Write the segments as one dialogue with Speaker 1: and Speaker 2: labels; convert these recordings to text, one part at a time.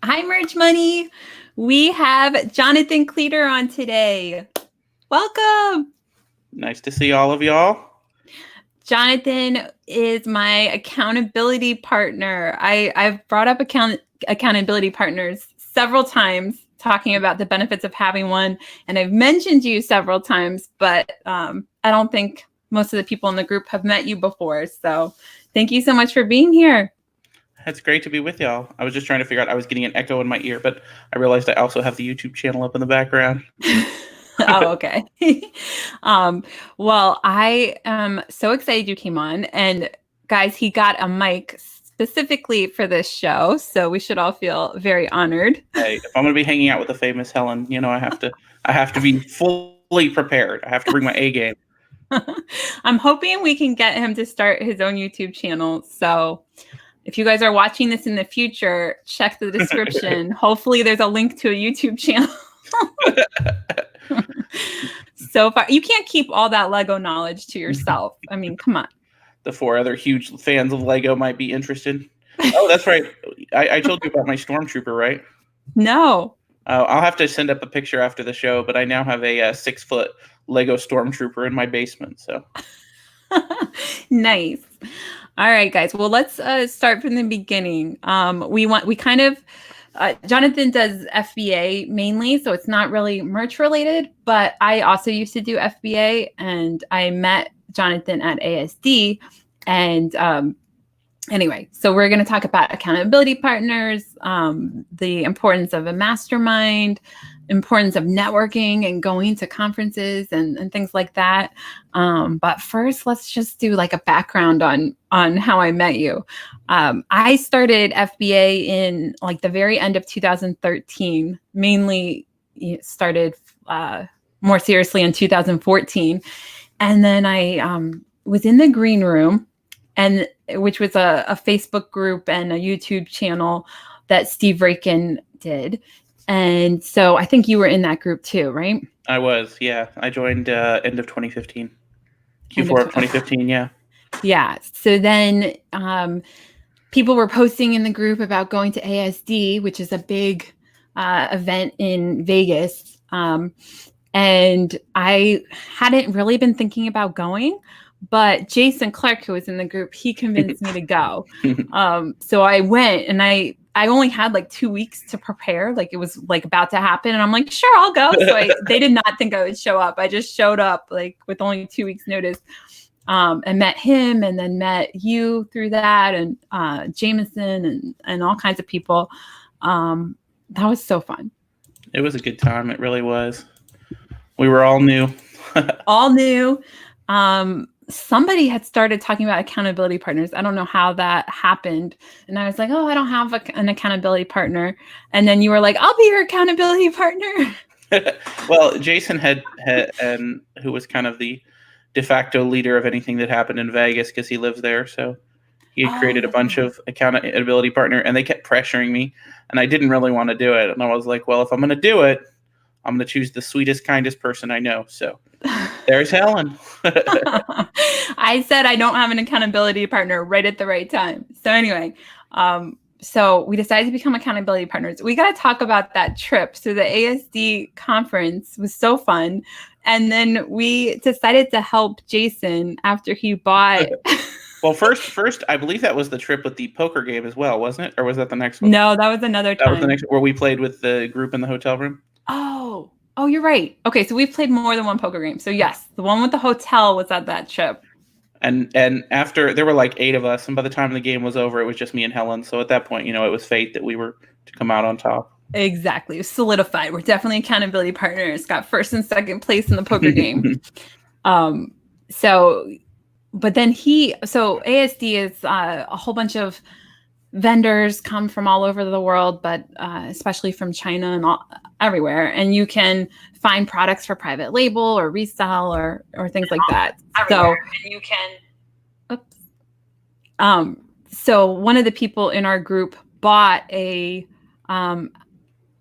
Speaker 1: Hi, Merch Money. We have Jonathan Cleator on today. Welcome.
Speaker 2: Nice to see all of y'all.
Speaker 1: Jonathan is my accountability partner. I've brought up accountability partners several times, talking about the benefits of having one. And I've mentioned you several times, but I don't think most of the people in the group have met you before. So thank you so much for being here.
Speaker 2: It's great to be with y'all. I was just trying to figure out, I was getting an echo in my ear, but I realized I also have the YouTube channel up in the background.
Speaker 1: Oh, okay. Well, I am so excited you came on. And guys, he got a mic specifically for this show, so we should all feel very honored.
Speaker 2: Hey, if I'm going to be hanging out with the famous Helen, I have to be fully prepared. I have to bring my A game.
Speaker 1: I'm hoping we can get him to start his own YouTube channel. So if you guys are watching this in the future, check the description. Hopefully there's a link to a YouTube channel. So far, you can't keep all that Lego knowledge to yourself. I mean, come on.
Speaker 2: The 4 other huge fans of Lego might be interested. Oh, that's right. I told you about my Stormtrooper, right?
Speaker 1: No.
Speaker 2: I'll have to send up a picture after the show, but I now have a 6-foot Lego Stormtrooper in my basement. So
Speaker 1: nice. All right, guys. Well, let's start from the beginning. Jonathan does FBA mainly, so it's not really merch related, but I also used to do FBA, and I met Jonathan at ASD. And anyway, so we're going to talk about accountability partners, the importance of a mastermind, importance of networking and going to conferences and things like that. But first, let's just do like a background on how I met you. I started FBA in like the very end of 2013, mainly started more seriously in 2014. And then I was in the green room, and which was a Facebook group and a YouTube channel that Steve Rakin did. And so I think you were in that group too, right?
Speaker 2: I was, yeah. I joined end of 2015. Q4 of 2015, yeah.
Speaker 1: Yeah. So then people were posting in the group about going to ASD, which is a big event in Vegas. And I hadn't really been thinking about going, but Jason Clark, who was in the group, he convinced me to go. So I went, and I only had like 2 weeks to prepare. Like it was like about to happen. And I'm like, sure, I'll go. So they did not think I would show up. I just showed up like with only 2 weeks notice, and met him, and then met you through that, and Jameson and all kinds of people. That was so fun.
Speaker 2: It was a good time. It really was. We were all new.
Speaker 1: All new. Somebody had started talking about accountability partners. I don't know how that happened. And I was like, oh, I don't have an accountability partner. And then you were like, I'll be your accountability partner.
Speaker 2: Well, Jason had and who was kind of the de facto leader of anything that happened in Vegas because he lives there. So he had created a bunch of accountability partner, and they kept pressuring me, and I didn't really want to do it. And I was like, well, if I'm going to do it, I'm going to choose the sweetest, kindest person I know. So there's Helen.
Speaker 1: I said I don't have an accountability partner right at the right time. So anyway, so we decided to become accountability partners. We got to talk about that trip. So the ASD conference was so fun. And then we decided to help Jason after he bought.
Speaker 2: Well, first, I believe that was the trip with the poker game as well, wasn't it? Or was that the next one?
Speaker 1: No, that was another time.
Speaker 2: That was the next where we played with the group in the hotel room.
Speaker 1: Oh, you're right. Okay, so we've played more than one poker game. So yes, the one with the hotel was at that trip.
Speaker 2: And after, there were like 8 of us, and by the time the game was over, it was just me and Helen. So at that point, it was fate that we were to come out on top.
Speaker 1: Exactly. It was solidified. We're definitely accountability partners. Got first and second place in the poker game. But then ASD is a whole bunch of vendors come from all over the world, but especially from China and everywhere. And you can find products for private label or resell or things like that. Everywhere. So you can. So one of the people in our group bought a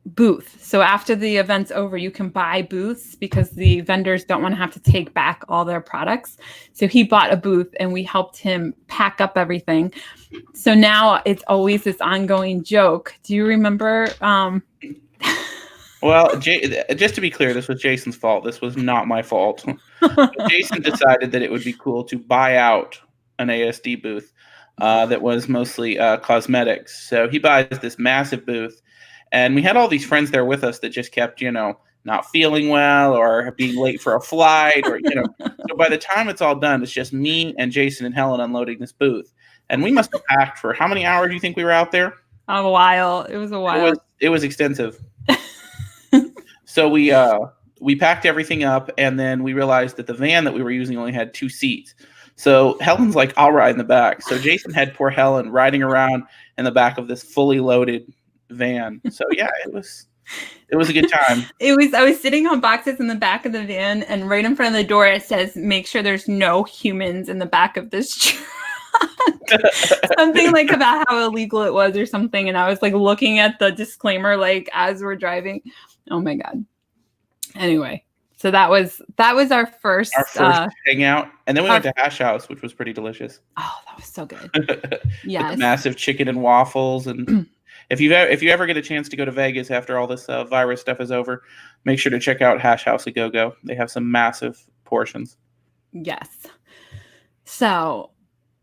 Speaker 1: booth. So after the event's over, you can buy booths because the vendors don't want to have to take back all their products. So he bought a booth and we helped him pack up everything. So now it's always this ongoing joke. Do you remember?
Speaker 2: Well, just to be clear, this was Jason's fault. This was not my fault. Jason decided that it would be cool to buy out an ASD booth that was mostly cosmetics. So he buys this massive booth. And we had all these friends there with us that just kept, not feeling well or being late for a flight or, So by the time it's all done, it's just me and Jason and Helen unloading this booth. And we must have packed for how many hours do you think we were out there?
Speaker 1: A while. It was a while.
Speaker 2: It was extensive. So we packed everything up, and then we realized that the van that we were using only had 2 seats. So Helen's like, I'll ride in the back. So Jason had poor Helen riding around in the back of this fully loaded van. So yeah, it was a good time. I was
Speaker 1: sitting on boxes in the back of the van, and right in front of the door it says, make sure there's no humans in the back of this truck. Something like about how illegal it was or something. And I was like looking at the disclaimer like as we're driving. Oh my God. Anyway, so that was our first
Speaker 2: hangout. And then we went to Hash House, which was pretty delicious.
Speaker 1: Oh, that was so good. Yes.
Speaker 2: Massive chicken and waffles. And if you ever get a chance to go to Vegas after all this virus stuff is over, make sure to check out Hash House at Go-Go. They have some massive portions.
Speaker 1: Yes. So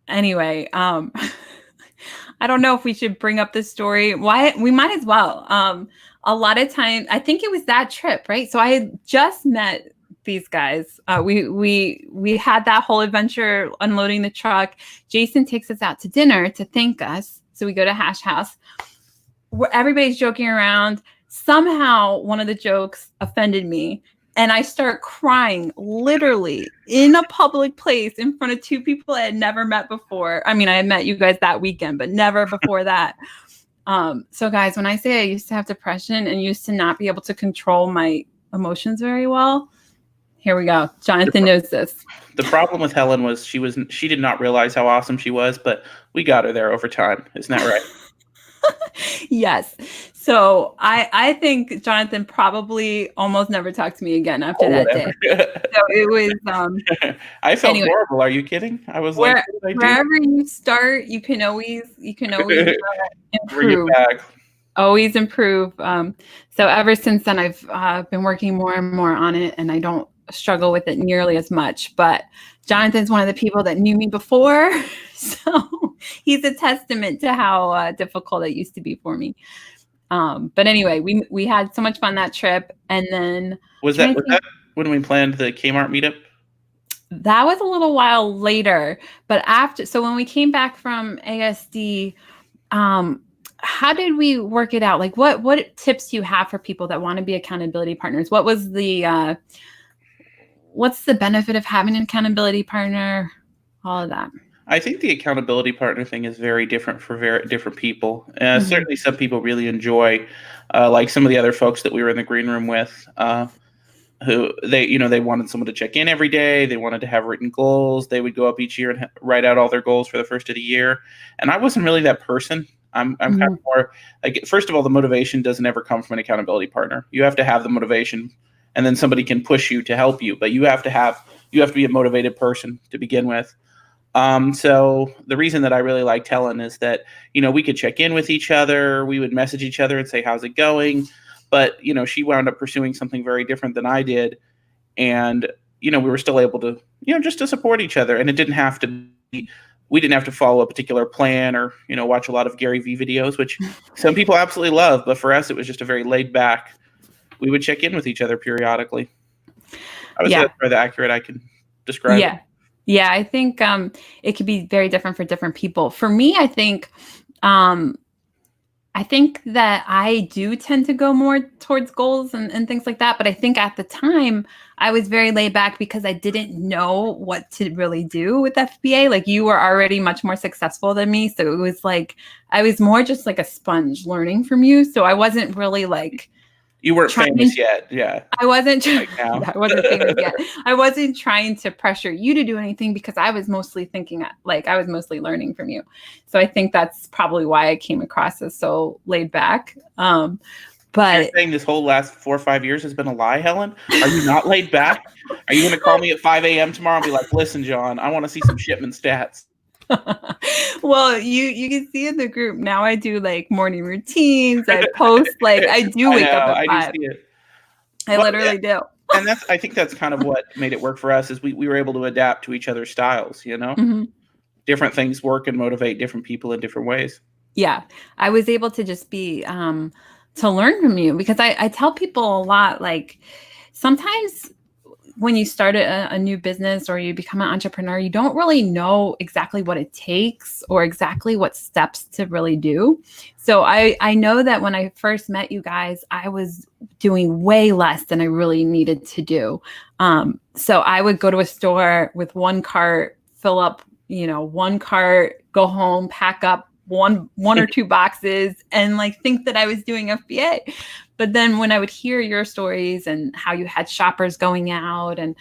Speaker 1: anyway, I don't know if we should bring up this story. Why? We might as well. A lot of time, I think it was that trip, right? So I had just met these guys. We had that whole adventure unloading the truck. Jason takes us out to dinner to thank us. So we go to Hash House where everybody's joking around. Somehow one of the jokes offended me. And I start crying literally in a public place in front of 2 people I had never met before. I mean, I had met you guys that weekend, but never before that. So guys, when I say I used to have depression and used to not be able to control my emotions very well, here we go. Jonathan knows this.
Speaker 2: The problem with Helen was she did not realize how awesome she was, but we got her there over time. Isn't that right?
Speaker 1: Yes. So I think Jonathan probably almost never talked to me again after that day. So it was.
Speaker 2: I felt horrible. Are you kidding? I was like,
Speaker 1: wherever you start, you can always improve.
Speaker 2: Bring it back.
Speaker 1: Always improve. So ever since then, I've been working more and more on it, and I don't struggle with it nearly as much. But Jonathan's one of the people that knew me before, so he's a testament to how difficult it used to be for me. But anyway, we had so much fun that trip, and then
Speaker 2: was that when we planned the Kmart meetup?
Speaker 1: That was a little while later, but so when we came back from ASD, how did we work it out? Like, what tips do you have for people that want to be accountability partners? What was what's the benefit of having an accountability partner? All of that.
Speaker 2: I think the accountability partner thing is very different for very different people. Certainly some people really enjoy, like some of the other folks that we were in the green room with, who they wanted someone to check in every day. They wanted to have written goals. They would go up each year and write out all their goals for the first of the year. And I wasn't really that person. I'm kind of more like, first of all, the motivation doesn't ever come from an accountability partner. You have to have the motivation, and then somebody can push you to help you. But you have to be a motivated person to begin with. So the reason that I really liked Helen is that, we could check in with each other. We would message each other and say, how's it going? But, she wound up pursuing something very different than I did. And, we were still able to, just to support each other. And we didn't have to follow a particular plan or, watch a lot of Gary Vee videos, which some people absolutely love. But for us, it was just a very laid back, we would check in with each other periodically. I would say that's probably accurate I can describe it.
Speaker 1: Yeah, I think it could be very different for different people. For me, I think that I do tend to go more towards goals and things like that. But I think at the time I was very laid back because I didn't know what to really do with FBA. Like, you were already much more successful than me. So it was like, I was more just like a sponge learning from you. So I wasn't really like,
Speaker 2: you weren't famous yet. Yeah.
Speaker 1: I wasn't famous yet. I wasn't trying to pressure you to do anything because I was mostly learning from you. So I think that's probably why I came across as so laid back. But
Speaker 2: you're saying this whole last 4 or 5 years has been a lie, Helen? Are you not laid back? Are you going to call me at 5 a.m. tomorrow and be like, listen, John, I want to see some shipment stats?
Speaker 1: Well, you can see in the group now I do like morning routines. I post like I do wake up at 5.
Speaker 2: I do see it.
Speaker 1: I literally do.
Speaker 2: And I think that's kind of what made it work for us is we were able to adapt to each other's styles, you know?
Speaker 1: Mm-hmm.
Speaker 2: Different things work and motivate different people in different ways.
Speaker 1: Yeah. I was able to just be to learn from you because I tell people a lot, like sometimes when you start a new business or you become an entrepreneur, you don't really know exactly what it takes or exactly what steps to really do. So I know that when I first met you guys, I was doing way less than I really needed to do. So I would go to a store with one cart, fill up, one cart, go home, pack up one or two boxes and like think that I was doing FBA. But then when I would hear your stories and how you had shoppers going out and,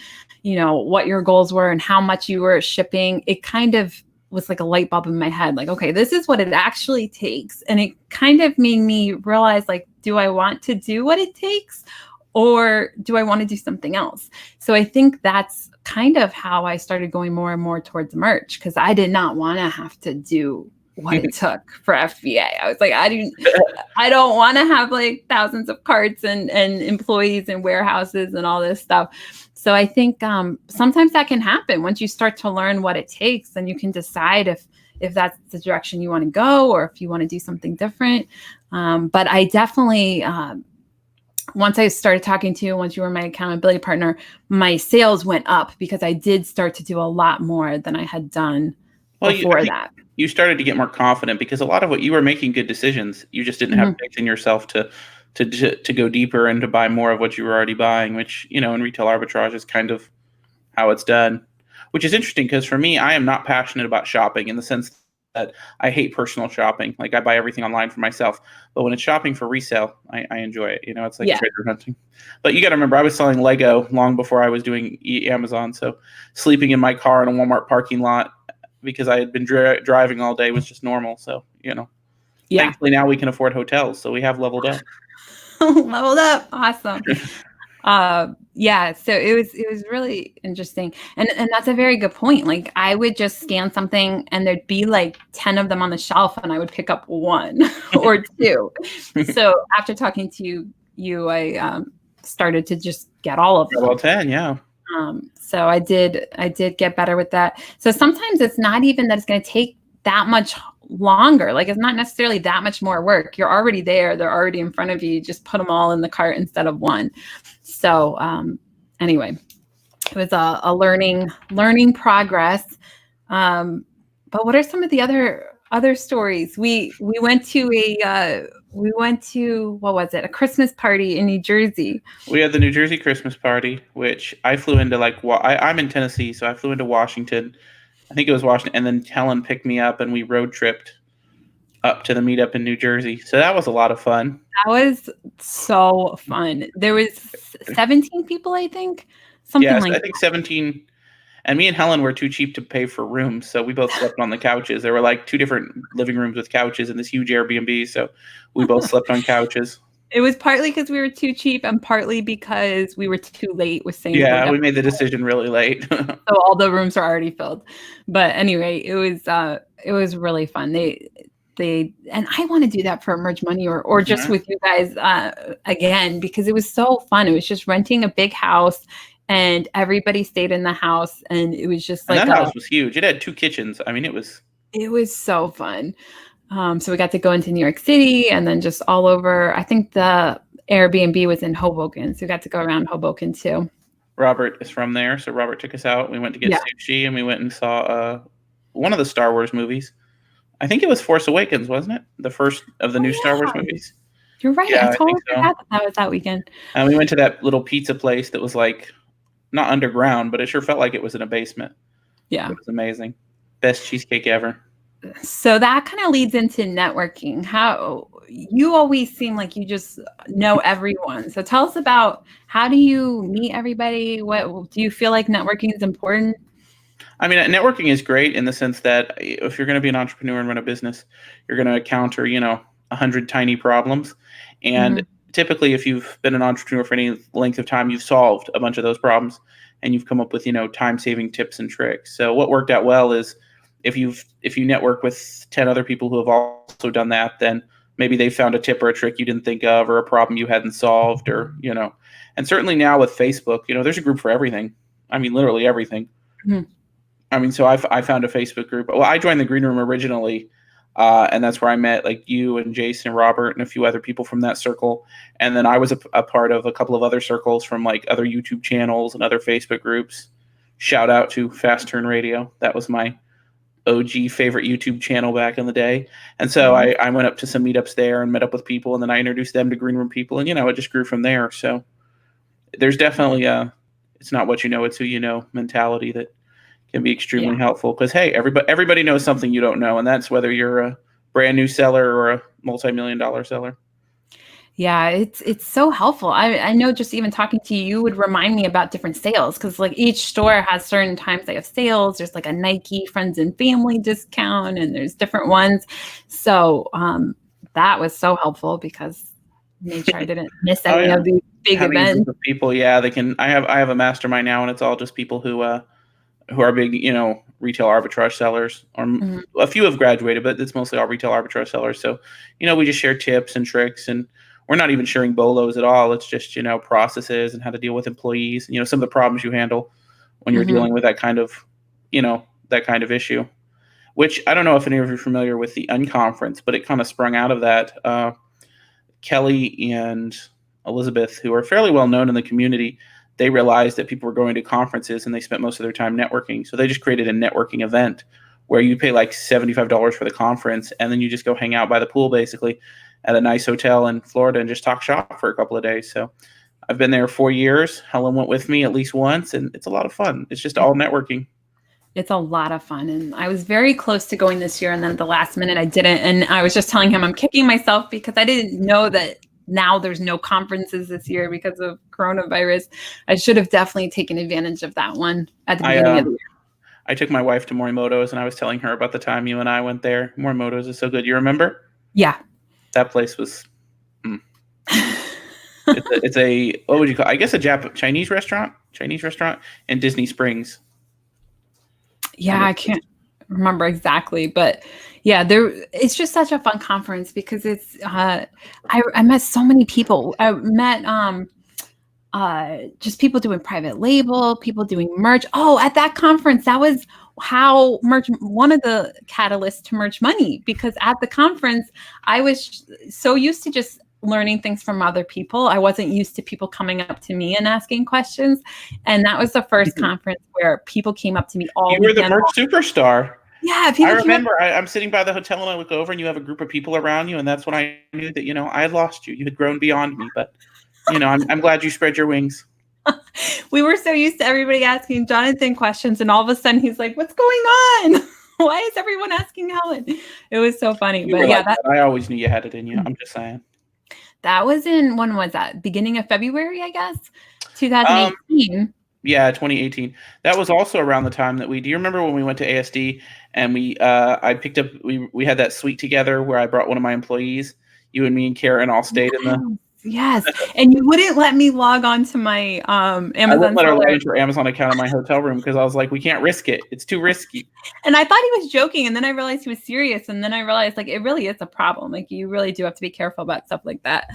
Speaker 1: what your goals were and how much you were shipping, it kind of was like a light bulb in my head. Like, okay, this is what it actually takes. And it kind of made me realize, like, do I want to do what it takes or do I want to do something else? So I think that's kind of how I started going more and more towards merch because I did not want to have to do what it took for FBA. I was like, I don't want to have like thousands of carts and employees and warehouses and all this stuff. So I think sometimes that can happen once you start to learn what it takes, then you can decide if that's the direction you want to go or if you want to do something different. But I definitely, once I started talking to you, once you were my accountability partner, my sales went up because I did start to do a lot more than I had done before that.
Speaker 2: You started to get more confident because a lot of what you were making good decisions. You just didn't have faith in yourself to go deeper and to buy more of what you were already buying, which, in retail arbitrage is kind of how it's done, which is interesting because for me, I am not passionate about shopping in the sense that I hate personal shopping. Like I buy everything online for myself, but when it's shopping for resale, I enjoy it. It's like treasure hunting. But you got to remember, I was selling Lego long before I was doing Amazon. So sleeping in my car in a Walmart parking lot because I had been driving all day was just normal. So, thankfully now we can afford hotels. So we have leveled up.
Speaker 1: Leveled up. Awesome. So it was really interesting. And that's a very good point. Like I would just scan something and there'd be like 10 of them on the shelf and I would pick up one or two. So after talking to you, I started to just get all of them.
Speaker 2: Well, 10, yeah.
Speaker 1: So I did get better with that. So sometimes it's not even that it's going to take that much longer. Like it's not necessarily that much more work. You're already there. They're already in front of you. Just put them all in the cart instead of one. So anyway, it was a learning progress. But what are some of the other stories? We went to what was it? A Christmas party in New Jersey.
Speaker 2: We had the New Jersey Christmas party, which I flew into I'm in Tennessee, so I flew into Washington. I think it was Washington, and then Helen picked me up, and we road tripped up to the meetup in New Jersey. So that was a lot of fun.
Speaker 1: That was so fun. There was 17 people, I think. I think 17. And me and Helen were too cheap to pay for rooms, so we both slept on the couches. There were like 2 different living rooms with couches in this huge Airbnb, so we both slept on couches. It was partly because we were too cheap and partly because we were too late with saying.
Speaker 2: Yeah, we made the decision really late.
Speaker 1: So all the rooms are already filled. But anyway, it was really fun. They and I want to do that for Merge Money or just with you guys again because it was so fun. It was just renting a big house and everybody stayed in the house and it was just like
Speaker 2: that house was huge. It had 2 kitchens. I mean, it was
Speaker 1: so fun. So we got to go into New York City and then just all over. I think the Airbnb was in Hoboken. So we got to go around Hoboken too.
Speaker 2: Robert is from there. So Robert took us out. We went to get sushi and we went and saw one of the Star Wars movies. I think it was Force Awakens, wasn't it? The first of the new Star Wars movies.
Speaker 1: You're right. I totally forgot that was that weekend.
Speaker 2: And we went to that little pizza place that was like not underground, but it sure felt like it was in a basement. Yeah. It was amazing. Best cheesecake ever.
Speaker 1: So that kind of leads into networking. How you always seem like you just know everyone. So tell us about how do you meet everybody? What do you feel like networking is important?
Speaker 2: I mean, networking is great in the sense that if you're going to be an entrepreneur and run a business, you're going to encounter, 100 tiny problems. And typically, if you've been an entrepreneur for any length of time, you've solved a bunch of those problems and you've come up with, time-saving tips and tricks. So what worked out well is if you network with 10 other people who have also done that, then maybe they found a tip or a trick you didn't think of, or a problem you hadn't solved, or, and certainly now with Facebook, there's a group for everything. I mean, literally everything.
Speaker 1: Mm-hmm.
Speaker 2: I mean, so I found a Facebook group. Well, I joined the Green Room originally, and that's where I met like you and Jason and Robert and a few other people from that circle. And then I was a part of a couple of other circles from like other YouTube channels and other Facebook groups. Shout out to Fast Turn Radio. That was my OG favorite YouTube channel back in the day. And so I went up to some meetups there and met up with people, and then I introduced them to Green Room people, and it just grew from there. So there's definitely it's not what you know, it's who you know mentality that can be extremely helpful, because hey, everybody knows something you don't know, and that's whether you're a brand new seller or a multi-million-dollar seller.
Speaker 1: Yeah, it's so helpful. I know just even talking to you would remind me about different sales, because like each store has certain times they have sales. There's like a Nike friends and family discount, and there's different ones. So that was so helpful, because I made sure I didn't miss any of these big events.
Speaker 2: People, they can. I have a mastermind now, and it's all just people who are big, retail arbitrage sellers, or a few have graduated, but it's mostly all retail arbitrage sellers. So, we just share tips and tricks, and we're not even sharing bolos at all. It's just, processes and how to deal with employees, some of the problems you handle when you're dealing with that kind of issue, which I don't know if any of you are familiar with the Unconference, but it kind of sprung out of that. Kelly and Elizabeth, who are fairly well known in the community, they realized that people were going to conferences and they spent most of their time networking. So they just created a networking event where you pay like $75 for the conference, and then you just go hang out by the pool basically at a nice hotel in Florida and just talk shop for a couple of days. So I've been there 4 years. Helen went with me at least once, and it's a lot of fun. It's just all networking.
Speaker 1: It's a lot of fun. And I was very close to going this year, and then at the last minute I didn't. And I was just telling him I'm kicking myself because I didn't know that now there's no conferences this year because of coronavirus. I should have definitely taken advantage of that one at the beginning of the year.
Speaker 2: I took my wife to Morimoto's, and I was telling her about the time you and I went there. Morimoto's is so good. You remember?
Speaker 1: Yeah.
Speaker 2: That place was, it's a, what would you call it? I guess a Chinese restaurant in Disney Springs.
Speaker 1: Yeah, I can't remember exactly, but yeah, it's just such a fun conference because it's, I met so many people. I met just people doing private label, people doing merch. Oh, at that conference, that was how merch, one of the catalysts to Merch Money, because at the conference, I was so used to just learning things from other people. I wasn't used to people coming up to me and asking questions. And that was the first conference where people came up to me all
Speaker 2: You were the merch superstar.
Speaker 1: Yeah.
Speaker 2: I remember I'm sitting by the hotel and I look over and you have a group of people around you. And that's when I knew that, I had lost you. You had grown beyond me, but I'm glad you spread your wings.
Speaker 1: We were so used to everybody asking Jonathan questions, and all of a sudden he's like, what's going on? Why is everyone asking Helen? It was so funny. But yeah,
Speaker 2: like I always knew you had it in you. I'm just saying.
Speaker 1: That was when was that? Beginning of February, I guess? 2018.
Speaker 2: Yeah, 2018. That was also around the time that do you remember when we went to ASD and I picked up, we had that suite together where I brought one of my employees, you and me and Karen all stayed in the.
Speaker 1: Yes. And you wouldn't let me log on to my Amazon.
Speaker 2: I wouldn't let her log into her Amazon account in my hotel room because I was like, we can't risk it. It's too risky.
Speaker 1: And I thought he was joking. And then I realized he was serious. And then I realized like, it really is a problem. Like you really do have to be careful about stuff like that.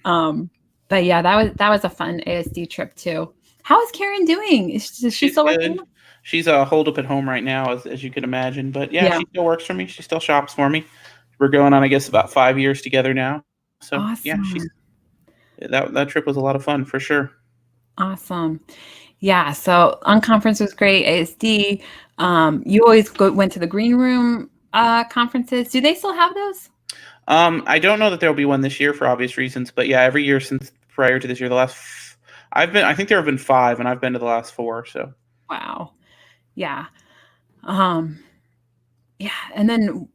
Speaker 1: But yeah, that was a fun ASD trip too. How is Karen doing? Is she still working?
Speaker 2: She's holed up at home right now, as you can imagine. But yeah, she still works for me. She still shops for me. We're going on, I guess, about 5 years together now. So
Speaker 1: awesome.
Speaker 2: Yeah, that trip was a lot of fun for sure.
Speaker 1: Awesome. Yeah. So Unconference was great. ASD. You always went to the Green Room conferences. Do they still have those?
Speaker 2: I don't know that there'll be one this year for obvious reasons, but yeah, every year since prior to this year, I think there have been 5 and I've been to the last 4. So.
Speaker 1: Wow. Yeah. Yeah. And then,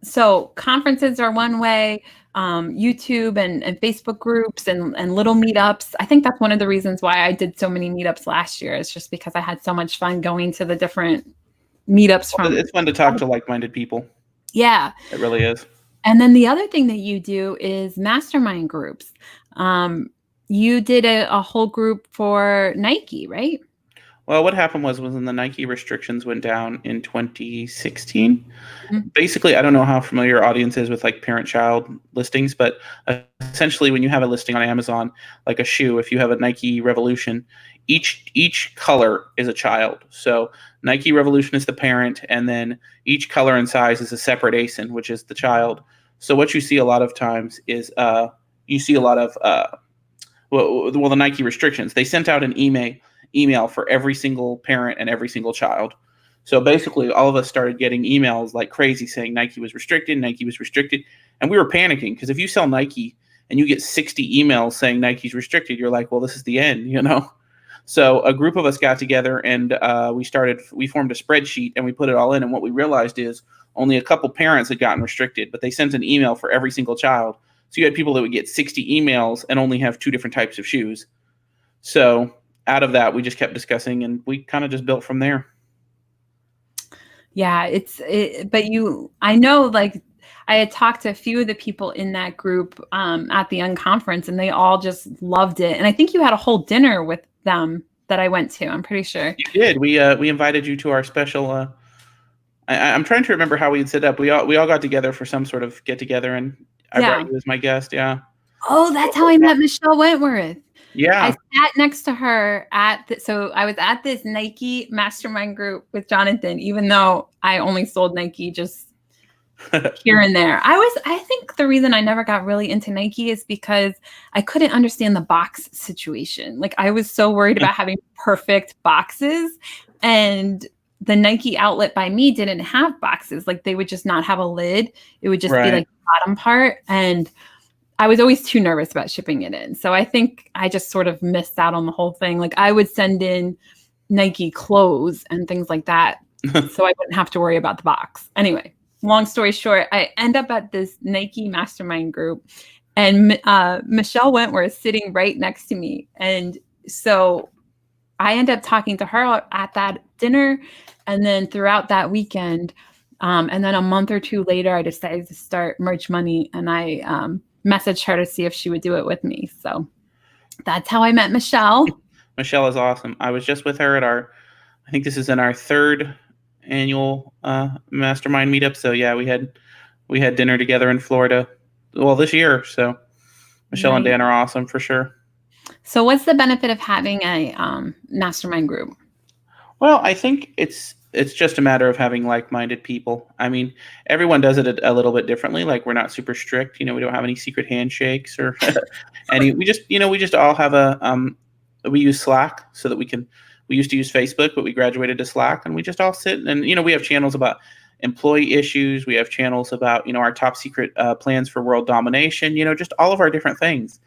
Speaker 1: so conferences are one way, YouTube and Facebook groups and little meetups. I think that's one of the reasons why I did so many meetups last year. It's just because I had so much fun going to the different meetups.
Speaker 2: It's fun to talk to like-minded people.
Speaker 1: Yeah.
Speaker 2: It really is.
Speaker 1: And then the other thing that you do is mastermind groups. You did a whole group for Nike, right?
Speaker 2: Well, what happened was when the Nike restrictions went down in 2016,
Speaker 1: Mhm.
Speaker 2: basically, I don't know how familiar your audience is with like parent-child listings, but essentially when you have a listing on Amazon, like a shoe, if you have a Nike Revolution, each color is a child. So Nike Revolution is the parent, and then each color and size is a separate ASIN, which is the child. So what you see a lot of times is you see a lot of the Nike restrictions. They sent out an email for every single parent and every single child. So basically, all of us started getting emails like crazy saying Nike was restricted, and we were panicking because if you sell Nike and you get 60 emails saying Nike's restricted, you're like, well, this is the end, you know? So a group of us got together and we formed a spreadsheet and we put it all in. And what we realized is only a couple parents had gotten restricted, but they sent an email for every single child. So you had people that would get 60 emails and only have 2 different types of shoes. So out of that, we just kept discussing and we kind of just built from there.
Speaker 1: Yeah, but I know, like, I had talked to a few of the people in that group at the Conference, and they all just loved it. And I think you had a whole dinner with them that I went to. I'm pretty sure
Speaker 2: you did. We invited you to our special. I'm trying to remember how we had set up. We all got together for some sort of get together, and I brought you as my guest. Yeah.
Speaker 1: Oh, that's how I met Michelle Wentworth.
Speaker 2: Yeah.
Speaker 1: I sat next to her so I was at this Nike mastermind group with Jonathan, even though I only sold Nike just here and there. I think the reason I never got really into Nike is because I couldn't understand the box situation. Like, I was so worried about having perfect boxes, and the Nike outlet by me didn't have boxes. Like, they would just not have a lid. It would just be like the bottom part. And I was always too nervous about shipping it in. So I think I just sort of missed out on the whole thing. Like, I would send in Nike clothes and things like that so I wouldn't have to worry about the box. Anyway, long story short, I end up at this Nike mastermind group, and Michelle Wentworth sitting right next to me. And so I end up talking to her at that dinner and then throughout that weekend. And then a month or 2 later, I decided to start Merch Money, and I messaged her to see if she would do it with me. So that's how I met Michelle.
Speaker 2: Michelle is awesome. I was just with her at I think this is in our 3rd annual mastermind meetup. So yeah, we had dinner together in Florida. Well, this year. So Michelle and Dan are awesome for sure.
Speaker 1: So what's the benefit of having a mastermind group?
Speaker 2: Well, I think it's just a matter of having like-minded people. I mean, everyone does it a little bit differently. Like, we're not super strict. You know, we don't have any secret handshakes or any. We just all have we use Slack so that we used to use Facebook, but we graduated to Slack, and we just all sit and we have channels about employee issues. We have channels about our top secret plans for world domination. Just all of our different things.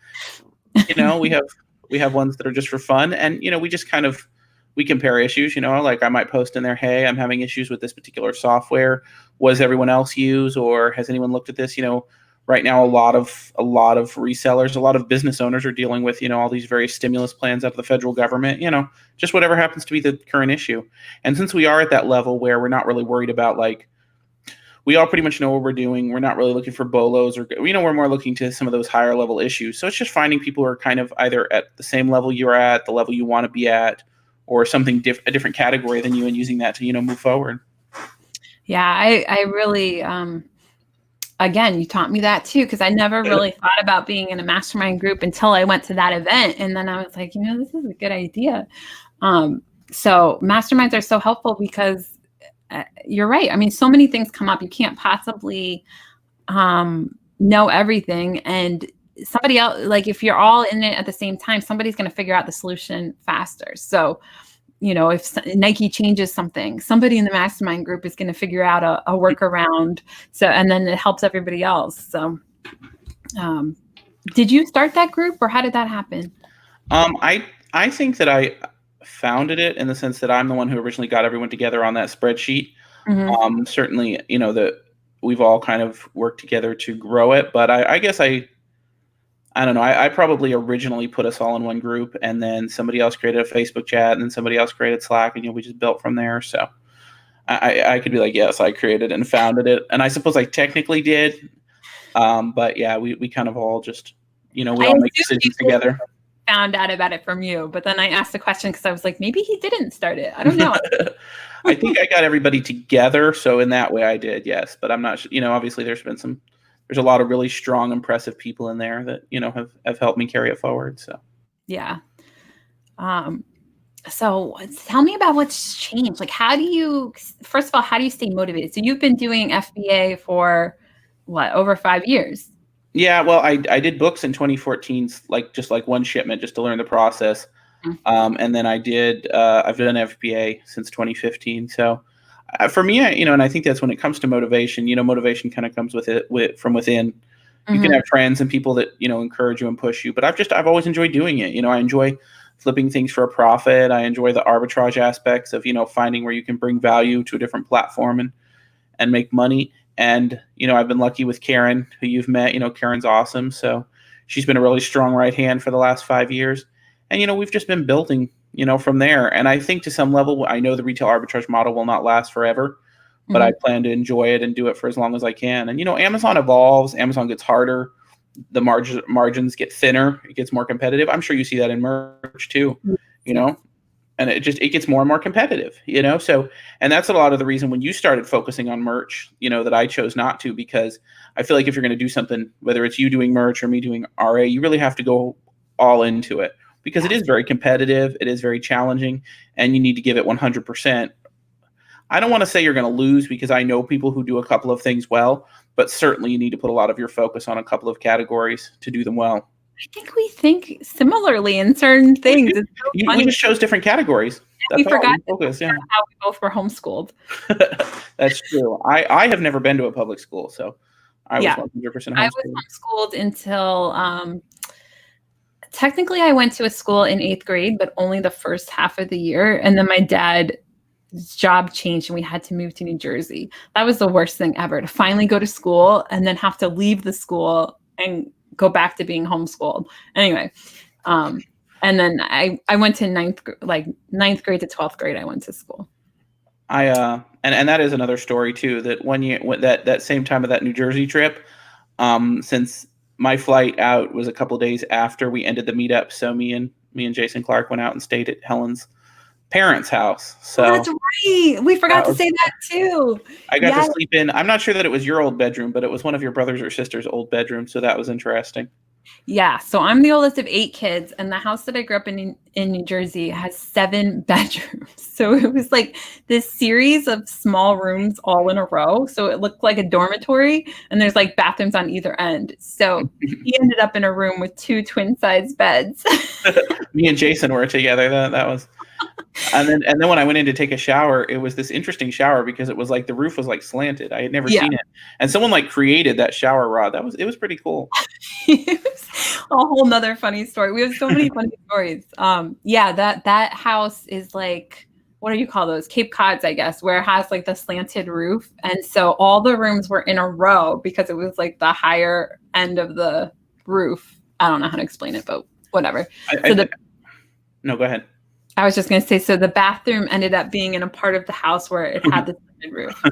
Speaker 2: We have ones that are just for fun, and we just kind of. We compare issues, like I might post in there, hey, I'm having issues with this particular software. What does everyone else use? Or has anyone looked at this? Right now, a lot of resellers, a lot of business owners are dealing with, all these various stimulus plans out of the federal government, just whatever happens to be the current issue. And since we are at that level where we're not really worried about, like, we all pretty much know what we're doing. We're not really looking for bolos or, we're more looking to some of those higher level issues. So it's just finding people who are kind of either at the same level you're at, the level you want to be at, or something a different category than you, and using that to, move forward.
Speaker 1: Yeah, I really, again, you taught me that too, because I never really thought about being in a mastermind group until I went to that event. And then I was like, this is a good idea. So masterminds are so helpful because you're right. I mean, so many things come up. You can't possibly know everything. And somebody else, like, if you're all in it at the same time, somebody's going to figure out the solution faster. So, if Nike changes something, somebody in the mastermind group is going to figure out a workaround. So, and then it helps everybody else. So, did you start that group, or how did that happen?
Speaker 2: I think that I founded it in the sense that I'm the one who originally got everyone together on that spreadsheet. Mm-hmm. Certainly, that we've all kind of worked together to grow it, but I guess I don't know. I probably originally put us all in one group, and then somebody else created a Facebook chat, and then somebody else created Slack, and we just built from there. So I could be like, yes, I created and founded it, and I suppose I technically did. But yeah, we kind of all just, we
Speaker 1: I
Speaker 2: all make
Speaker 1: assume
Speaker 2: decisions
Speaker 1: people
Speaker 2: together.
Speaker 1: found out about it from you, but then I asked the question because I was like, maybe he didn't start it. I don't know.
Speaker 2: I think I got everybody together. So in that way I did, yes. But I'm not, obviously there's a lot of really strong, impressive people in there that, have helped me carry it forward. So.
Speaker 1: Yeah. So tell me about what's changed. Like, first of all, how do you stay motivated? So you've been doing FBA for what, over 5 years?
Speaker 2: Yeah, well, I did books in 2014, just like one shipment, just to learn the process. And then I've done FBA since 2015. So for me, and I think that's when it comes to motivation, motivation kind of comes from within. You can have friends and people that, encourage you and push you, but I've always enjoyed doing it. I enjoy flipping things for a profit. I enjoy the arbitrage aspects of, finding where you can bring value to a different platform and make money. And, I've been lucky with Karen, who you've met. Karen's awesome. So she's been a really strong right hand for the last 5 years. And, we've just been building, from there. And I think to some level, I know the retail arbitrage model will not last forever, but I plan to enjoy it and do it for as long as I can. And, Amazon evolves. Amazon gets harder. The margins get thinner. It gets more competitive. I'm sure you see that in merch too, and it gets more and more competitive, So, and that's a lot of the reason when you started focusing on merch, that I chose not to, because I feel like if you're going to do something, whether it's you doing merch or me doing RA, you really have to go all into it, because it is very competitive. It is very challenging, and you need to give it 100%. I don't want to say you're going to lose, because I know people who do a couple of things well, but certainly you need to put a lot of your focus on a couple of categories to do them well.
Speaker 1: I think we think similarly in certain things. It's so
Speaker 2: we just chose different categories.
Speaker 1: We forgot how we both were homeschooled.
Speaker 2: That's true. I have never been to a public school, so I was 100% homeschooled.
Speaker 1: I was homeschooled until technically I went to a school in 8th grade, but only the first half of the year. And then my dad's job changed and we had to move to New Jersey. That was the worst thing ever, to finally go to school and then have to leave the school and go back to being homeschooled. Anyway, and then I went to 9th grade to 12th grade. I went to school.
Speaker 2: And that is another story too, that one year, that same time of that New Jersey trip, since my flight out was a couple of days after we ended the meetup. So me and Jason Clark went out and stayed at Helen's parents' house. So
Speaker 1: that's right. We forgot to say that too.
Speaker 2: I got to sleep in. I'm not sure that it was your old bedroom, but it was one of your brothers or sister's old bedrooms. So that was interesting.
Speaker 1: Yeah. So I'm the oldest of 8 kids, and the house that I grew up in New Jersey has 7 bedrooms. So it was like this series of small rooms all in a row. So it looked like a dormitory, and there's like bathrooms on either end. So he ended up in a room with 2 twin-size beds.
Speaker 2: Me and Jason were together. That was. And then when I went in to take a shower, it was this interesting shower because it was like the roof was like slanted. I had never seen it, and someone like created that shower rod. It was pretty cool.
Speaker 1: It was a whole nother funny story. We have so many funny stories. That house is like, what do you call those? Cape Cods, I guess, where it has like the slanted roof, and so all the rooms were in a row because it was like the higher end of the roof. I don't know how to explain it, but whatever.
Speaker 2: No, go ahead.
Speaker 1: I was just going to say, so the bathroom ended up being in a part of the house where it had the slanted roof.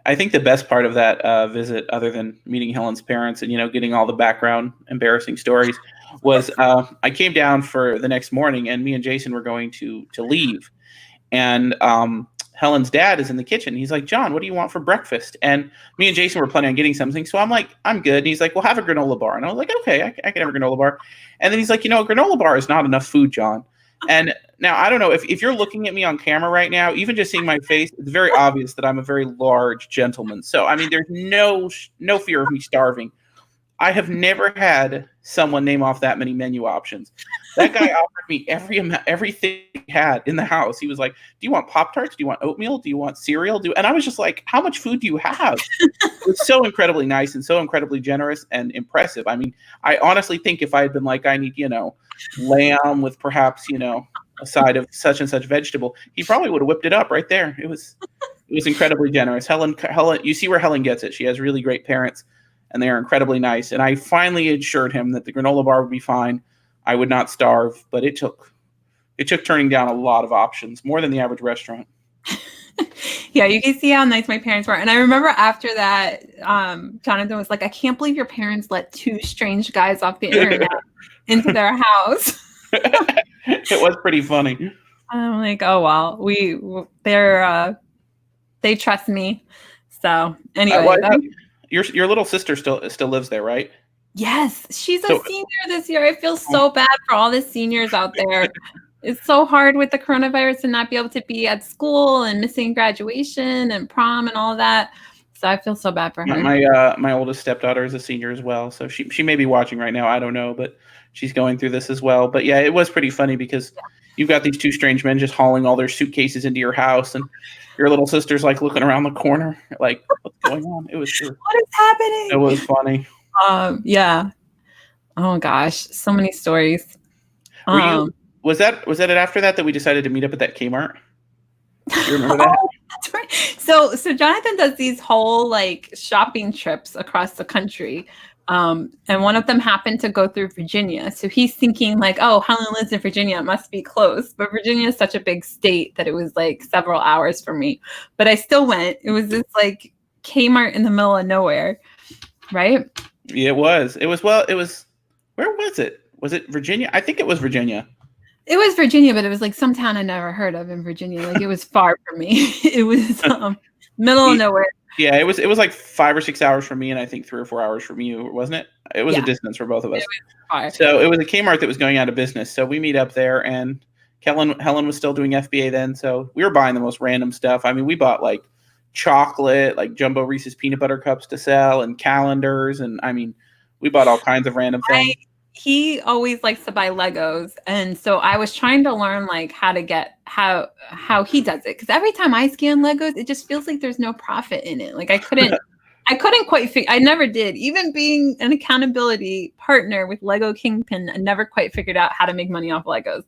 Speaker 2: I think the best part of that visit, other than meeting Helen's parents and, getting all the background embarrassing stories, was I came down for the next morning, and me and Jason were going to leave. And Helen's dad is in the kitchen. He's like, "John, what do you want for breakfast?" And me and Jason were planning on getting something. So I'm like, "I'm good." And he's like, "Well, have a granola bar." And I was like, "Okay, I can have a granola bar." And then he's like, "A granola bar is not enough food, John." And now I don't know if you're looking at me on camera right now, even just seeing my face, it's very obvious that I'm a very large gentleman. So, I mean, there's no fear of me starving. I have never had someone name off that many menu options. That guy offered me everything he had in the house. He was like, "Do you want Pop-Tarts? Do you want oatmeal? Do you want cereal?" And I was just like, "How much food do you have?" It was so incredibly nice and so incredibly generous and impressive. I mean, I honestly think if I had been like, "I need, lamb with perhaps, a side of such and such vegetable," he probably would have whipped it up right there. It was incredibly generous. Helen, you see where Helen gets it. She has really great parents, and they are incredibly nice. And I finally assured him that the granola bar would be fine. I would not starve, but it took turning down a lot of options, more than the average restaurant.
Speaker 1: Yeah, you can see how nice my parents were. And I remember after that, Jonathan was like, I can't believe your parents let two strange guys off the internet into their house.
Speaker 2: It was pretty funny.
Speaker 1: I'm like, oh, well, they trust me. So anyway.
Speaker 2: Well, I think your little sister still lives there, right?
Speaker 1: Yes, she's a senior this year. I feel so bad for all the seniors out there. It's so hard with the coronavirus to not be able to be at school and missing graduation and prom and all that. So I feel so bad for her.
Speaker 2: My oldest stepdaughter is a senior as well, so she may be watching right now. I don't know, but she's going through this as well. But yeah, it was pretty funny because you've got these two strange men just hauling all their suitcases into your house, and your little sister's like looking around the corner, like, what's going on? What
Speaker 1: is happening?
Speaker 2: It was funny.
Speaker 1: Yeah. Oh gosh, so many stories.
Speaker 2: Was that it after that we decided to meet up at that Kmart? Do you remember that?
Speaker 1: Oh, that's right. So Jonathan does these whole like shopping trips across the country. And one of them happened to go through Virginia. So he's thinking like, oh, Helen lives in Virginia, it must be close. But Virginia is such a big state that it was like several hours for me. But I still went. It was this like Kmart in the middle of nowhere, right?
Speaker 2: Yeah, it was. Where was it? Was it Virginia? I think it was Virginia.
Speaker 1: It was Virginia, but it was like some town I never heard of in Virginia. Like it was far from me. It was middle of nowhere.
Speaker 2: Yeah, it was like 5 or 6 hours from me, and I think 3 or 4 hours from you, wasn't it? It was a distance for both of us. So it was a Kmart that was going out of business. So we meet up there, and Helen was still doing FBA then, so we were buying the most random stuff. I mean, we bought like chocolate, like jumbo Reese's peanut butter cups to sell, and calendars, and I mean, we bought all kinds of random things.
Speaker 1: He always likes to buy Legos, and so I was trying to learn like how to get how he does it, because every time I scan Legos, it just feels like there's no profit in it. Like I couldn't quite figure. I never did. Even being an accountability partner with Lego Kingpin, I never quite figured out how to make money off Legos.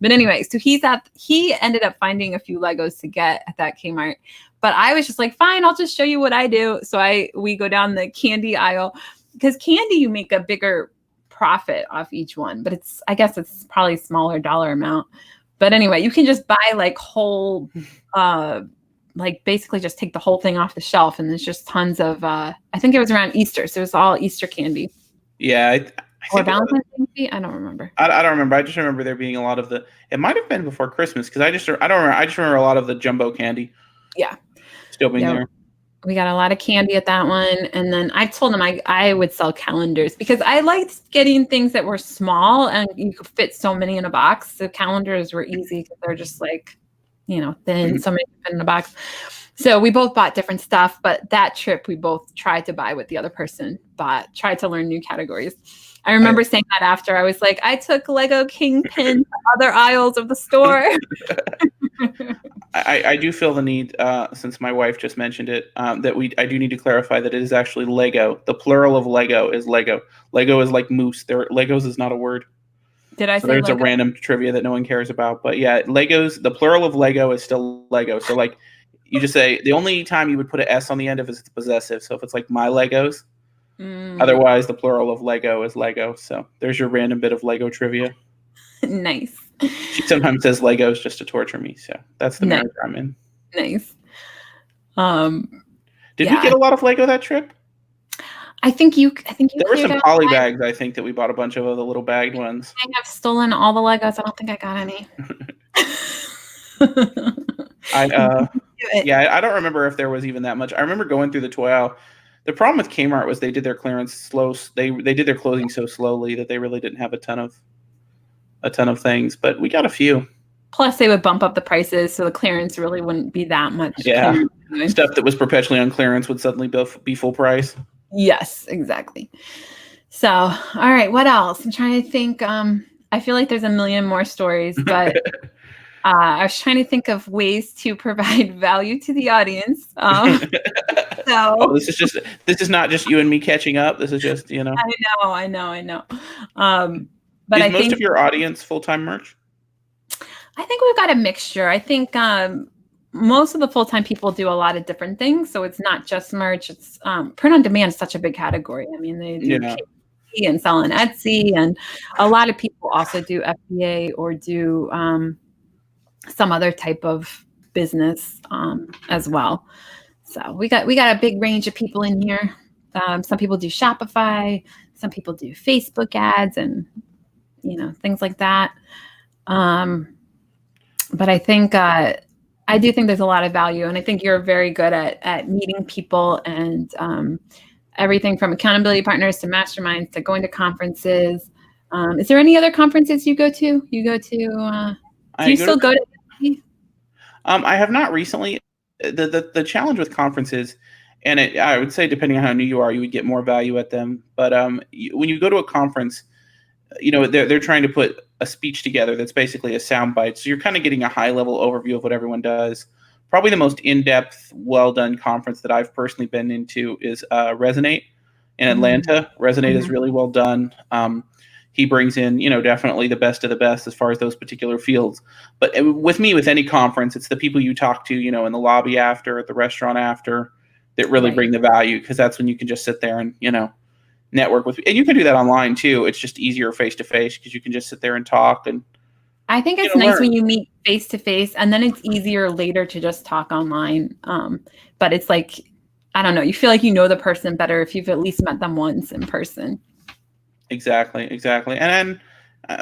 Speaker 1: But anyway, so he ended up finding a few Legos to get at that Kmart. But I was just like, fine, I'll just show you what I do. So we go down the candy aisle, because candy you make a bigger profit off each one, but I guess it's probably smaller dollar amount. But anyway, you can just buy like whole, like basically just take the whole thing off the shelf, and there's just tons of, I think it was around Easter, so it was all Easter candy.
Speaker 2: Yeah,
Speaker 1: or Valentine's candy. I don't remember.
Speaker 2: I don't remember. I just remember there being a lot of it might have been before Christmas, because I don't remember. I just remember a lot of the jumbo candy.
Speaker 1: Yeah,
Speaker 2: still being there.
Speaker 1: We got a lot of candy at that one. And then I told him I would sell calendars, because I liked getting things that were small and you could fit so many in a box. So calendars were easy because they're just like, thin, so many fit in a box. So we both bought different stuff, but that trip we both tried to buy what the other person bought, tried to learn new categories. I remember saying that after. I was like, I took Lego Kingpin to other aisles of the store.
Speaker 2: I do feel the need, since my wife just mentioned it, that I do need to clarify that it is actually Lego. The plural of Lego is Lego. Lego is like moose. Legos is not a word.
Speaker 1: Did I say
Speaker 2: there's
Speaker 1: Lego?
Speaker 2: A random trivia that no one cares about. But yeah, Legos, the plural of Lego is still Lego. So like you just say, the only time you would put an S on the end of it is it's possessive. So if it's like my Legos, otherwise the plural of Lego is Lego. So there's your random bit of Lego trivia.
Speaker 1: Nice.
Speaker 2: She sometimes says Legos just to torture me. So that's the marriage I'm in.
Speaker 1: Nice.
Speaker 2: Did we get a lot of Lego that trip?
Speaker 1: I think you.
Speaker 2: There were some poly bags. I think that we bought a bunch of the little bagged ones.
Speaker 1: I have stolen all the Legos. I don't think I got any.
Speaker 2: I don't remember if there was even that much. I remember going through the toy aisle. The problem with Kmart was they did their clearance slow. They did their closing so slowly that they really didn't have a ton of things, but we got a few.
Speaker 1: Plus, they would bump up the prices, so the clearance really wouldn't be that much.
Speaker 2: Yeah, stuff that was perpetually on clearance would suddenly be full price.
Speaker 1: Yes, exactly. So, all right, what else? I'm trying to think. I feel like there's a million more stories, but I was trying to think of ways to provide value to the audience.
Speaker 2: This is not just you and me catching up. This is just,
Speaker 1: I know.
Speaker 2: But is most of your audience full-time merch?
Speaker 1: I think we've got a mixture. I think most of the full-time people do a lot of different things. So it's not just merch. It's print on demand is such a big category. I mean, they do KP and sell on Etsy, and a lot of people also do FBA or do some other type of business as well. So we got a big range of people in here. Some people do Shopify, some people do Facebook ads, and things like that. But I think I do think there's a lot of value, and I think you're very good at meeting people and everything from accountability partners to masterminds to going to conferences. Is there any other conferences you go to? Do you still go to?
Speaker 2: I have not recently. The challenge with conferences, and I would say depending on how new you are, you would get more value at them. But when you go to a conference, they're trying to put a speech together that's basically a soundbite. So you're kind of getting a high level overview of what everyone does. Probably the most in-depth, well-done conference that I've personally been into is Resonate in Atlanta. Resonate is really well done. He brings in, definitely the best of the best as far as those particular fields. But with me, with any conference, it's the people you talk to, in the lobby after, at the restaurant after, that really bring the value, because that's when you can just sit there and, network with. And you can do that online too. It's just easier face to face because you can just sit there and talk. And
Speaker 1: I think it's nice when you meet face to face, and then it's easier later to just talk online. But it's like, I don't know, you feel like you know the person better if you've at least met them once in person.
Speaker 2: Exactly. And then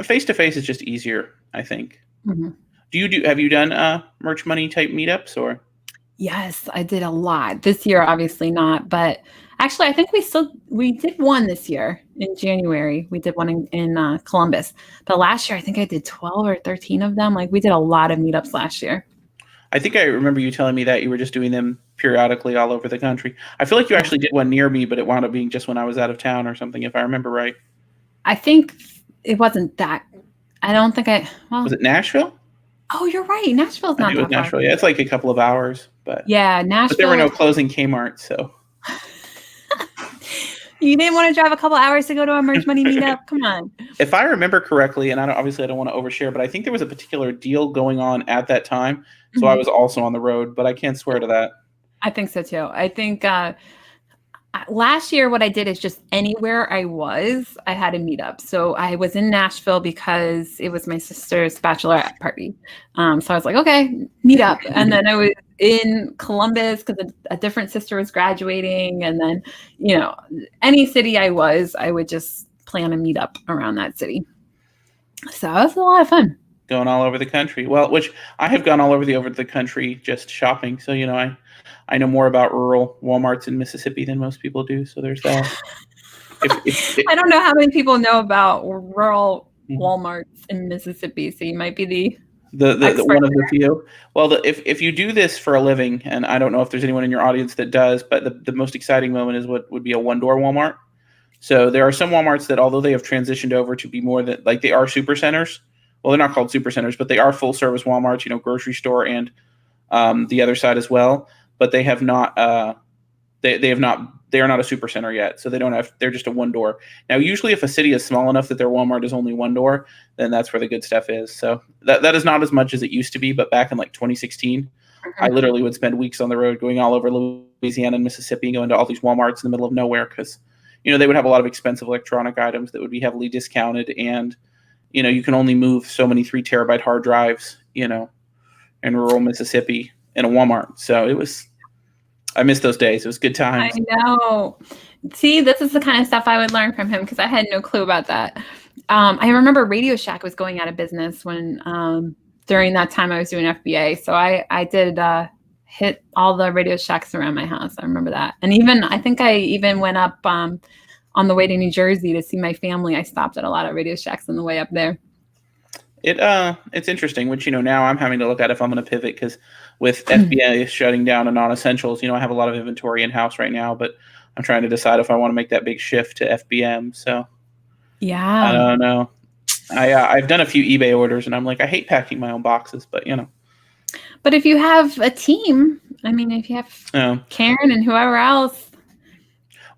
Speaker 2: face to face is just easier, I think. Mm-hmm. Have you done merch money type meetups or?
Speaker 1: Yes, I did a lot this year. Obviously not, but actually, I think we did one this year in January. We did one in Columbus. But last year, I think I did 12 or 13 of them. Like, we did a lot of meetups last year.
Speaker 2: I think I remember you telling me that you were just doing them periodically all over the country. I feel like you actually did one near me, but it wound up being just when I was out of town or something, if I remember right.
Speaker 1: I think it wasn't that. I don't think
Speaker 2: was it Nashville?
Speaker 1: Oh, you're right. Nashville's not that far.
Speaker 2: Nashville. Yeah, it's like a couple of hours, but
Speaker 1: yeah, Nashville.
Speaker 2: But there were no closing Kmart, so.
Speaker 1: You didn't want to drive a couple hours to go to a merch money meetup? Come on.
Speaker 2: If I remember correctly, and I don't want to overshare, but I think there was a particular deal going on at that time, so I was also on the road, but I can't swear to that.
Speaker 1: I think so too. I think last year what I did is just anywhere I had a meetup. So I was in Nashville because it was my sister's bachelorette party. So I was like, okay, meet up. And then I was in Columbus because a different sister was graduating. And then, any city I would just plan a meetup around that city. So it was a lot of fun.
Speaker 2: Going all over the country. Well, which I have gone all over the country just shopping. So, I know more about rural Walmarts in Mississippi than most people do. So there's that.
Speaker 1: I don't know how many people know about rural Walmarts in Mississippi. So you might be the
Speaker 2: one of the few. Well, if you do this for a living, and I don't know if there's anyone in your audience that does, but the most exciting moment is what would be a one-door Walmart. So there are some Walmarts that, although they have transitioned over to be more than, like, they are super centers. Well, they're not called super centers, but they are full service Walmarts, grocery store and the other side as well. But they have not, they are not a super center yet. So they're just a one door. Now, usually if a city is small enough that their Walmart is only one door, then that's where the good stuff is. So that is not as much as it used to be. But back in like 2016, I literally would spend weeks on the road going all over Louisiana and Mississippi, going to all these Walmarts in the middle of nowhere because, they would have a lot of expensive electronic items that would be heavily discounted. And, you can only move so many 3 terabyte hard drives, in rural Mississippi in a Walmart. So I miss those days. It was good times.
Speaker 1: I know. See, this is the kind of stuff I would learn from him because I had no clue about that. I remember Radio Shack was going out of business when during that time I was doing FBA. So I did hit all the Radio Shacks around my house. I remember that. And I think I even went up on the way to New Jersey to see my family. I stopped at a lot of Radio Shacks on the way up there.
Speaker 2: It's interesting, which, now I'm having to look at if I'm going to pivot because with FBA shutting down and non-essentials, I have a lot of inventory in-house right now, but I'm trying to decide if I want to make that big shift to FBM. So
Speaker 1: yeah,
Speaker 2: I don't know. I've done a few eBay orders and I'm like, I hate packing my own boxes, but
Speaker 1: But if you have a team, if you have Karen and whoever else.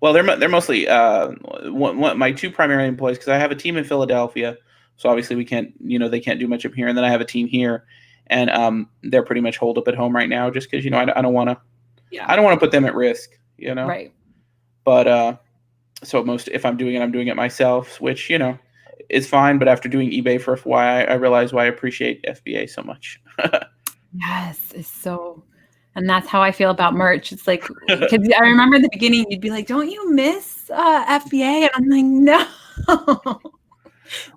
Speaker 2: Well, they're mostly my 2 primary employees because I have a team in Philadelphia. So obviously we can't, they can't do much up here. And then I have a team here and they're pretty much holed up at home right now just because, I don't want to put them at risk,
Speaker 1: Right.
Speaker 2: But so if I'm doing it myself, which, is fine. But after doing eBay for a while, I realize why I appreciate FBA so much.
Speaker 1: Yes, it's so, and that's how I feel about merch. It's like, because I remember in the beginning, you'd be like, "Don't you miss FBA?" And I'm like, "No,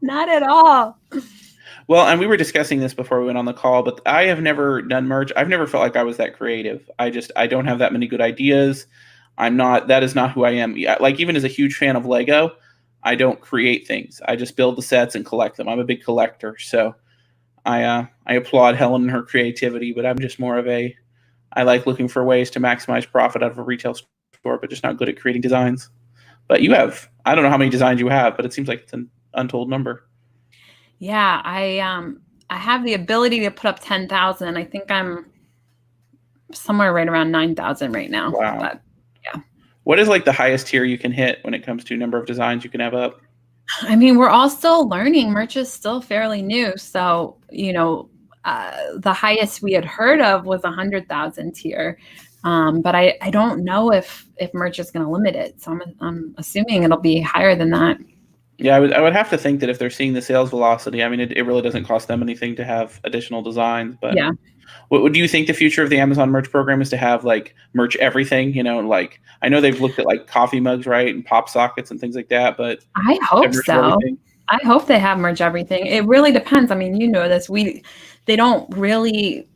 Speaker 1: not at all."
Speaker 2: Well, and we were discussing this before we went on the call, but I have never done merch. I've never felt like I was that creative. I don't have that many good ideas. That is not who I am. Like, even as a huge fan of Lego, I don't create things. I just build the sets and collect them. I'm a big collector. So I applaud Helen and her creativity, but I'm just more of I like looking for ways to maximize profit out of a retail store, but just not good at creating designs. But I don't know how many designs you have, but it seems like it's an untold number.
Speaker 1: Yeah, I have the ability to put up 10,000. I think I'm somewhere right around 9,000 right now.
Speaker 2: Wow.
Speaker 1: But yeah.
Speaker 2: What is like the highest tier you can hit when it comes to number of designs you can have up?
Speaker 1: I mean, we're all still learning. Merch is still fairly new. So, the highest we had heard of was 100,000 tier. But I don't know if merch is going to limit it. So I'm assuming it'll be higher than that.
Speaker 2: Yeah, I would have to think that if they're seeing the sales velocity, I mean, it really doesn't cost them anything to have additional designs. But
Speaker 1: yeah.
Speaker 2: What do you think the future of the Amazon merch program is, to have like merch everything? Like, I know they've looked at like coffee mugs, right, and pop sockets and things like that, but
Speaker 1: I hope so. I hope they have merch everything. It really depends. I mean, this. They don't really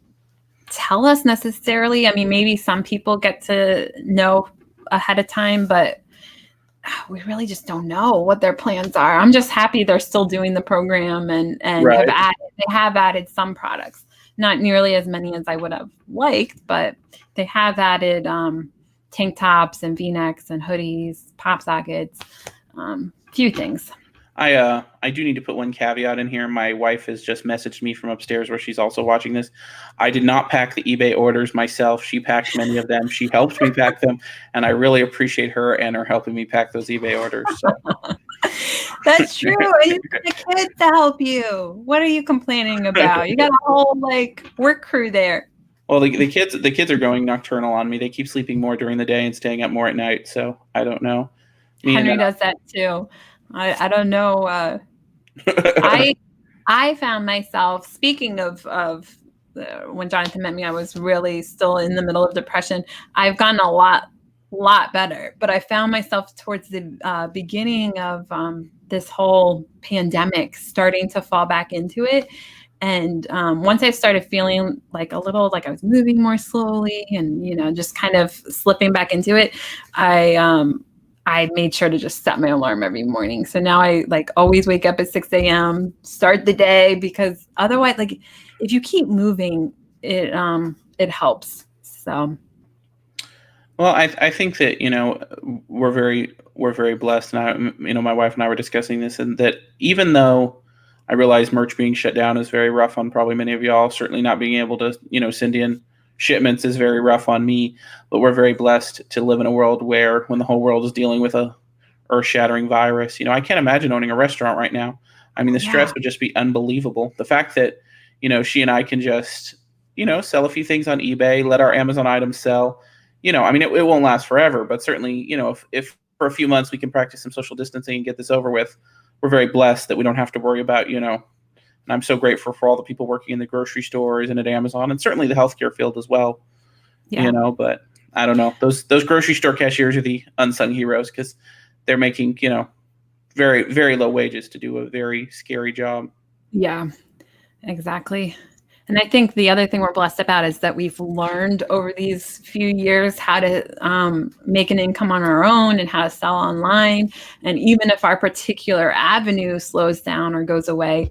Speaker 1: tell us necessarily. I mean, maybe some people get to know ahead of time, but we really just don't know what their plans are. I'm just happy they're still doing the program and
Speaker 2: Right.
Speaker 1: they have added some products, not nearly as many as I would have liked, but they have added tank tops and V-necks and hoodies, pop sockets, few things.
Speaker 2: I do need to put one caveat in here. My wife has just messaged me from upstairs where she's also watching this. I did not pack the eBay orders myself. She packed many of them. She helped me pack them, and I really appreciate her and her helping me pack those eBay orders. So.
Speaker 1: That's true. You got the kids to help you. What are you complaining about? You got a whole work crew there.
Speaker 2: Well, the kids are going nocturnal on me. They keep sleeping more during the day and staying up more at night. So I don't know.
Speaker 1: Henry does that too. I don't know. I found myself, speaking of when Jonathan met me, I was really still in the middle of depression. I've gotten a lot better, but I found myself towards the beginning of this whole pandemic starting to fall back into it. And once I started feeling like a little like I was moving more slowly and, just kind of slipping back into it, I made sure to just set my alarm every morning. So now I always wake up at 6 a.m., start the day, because otherwise, if you keep moving, it helps. So.
Speaker 2: Well, I think that, we're very blessed. And my wife and I were discussing this, and that even though I realize merch being shut down is very rough on probably many of y'all, certainly not being able to, send in shipments is very rough on me, but we're very blessed to live in a world where, when the whole world is dealing with a earth-shattering virus, I can't imagine owning a restaurant right now. I mean, the stress would just be unbelievable. The fact that, she and I can just, sell a few things on eBay, let our Amazon items sell, I mean, it won't last forever, but certainly, if for a few months we can practice some social distancing and get this over with, we're very blessed that we don't have to worry about, and I'm so grateful for all the people working in the grocery stores and at Amazon, and certainly the healthcare field as well. Yeah. But I don't know. Those grocery store cashiers are the unsung heroes, because they're making, very, very low wages to do a very scary job.
Speaker 1: Yeah, exactly. And I think the other thing we're blessed about is that we've learned over these few years how to make an income on our own and how to sell online. And even if our particular avenue slows down or goes away,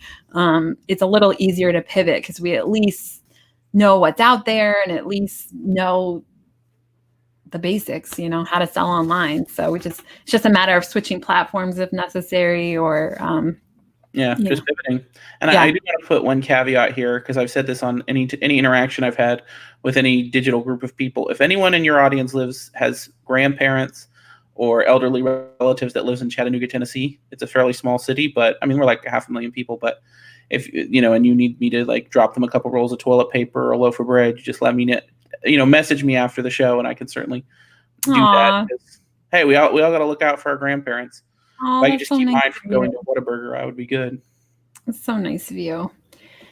Speaker 1: it's a little easier to pivot, because we at least know what's out there and at least know the basics, how to sell online. So it's just a matter of switching platforms if necessary, or
Speaker 2: just pivoting. And I do want to put one caveat here, because I've said this on any interaction I've had with any digital group of people. If anyone in your audience has grandparents or elderly relatives that lives in Chattanooga, Tennessee, it's a fairly small city, but I mean, we're like 500,000 people. But if and you need me to drop them a couple rolls of toilet paper or a loaf of bread, you just let me know, message me after the show, and I can certainly do that. Hey, we all got to look out for our grandparents. If I could just keep mine from going to Whataburger, I would be good.
Speaker 1: That's so nice of you.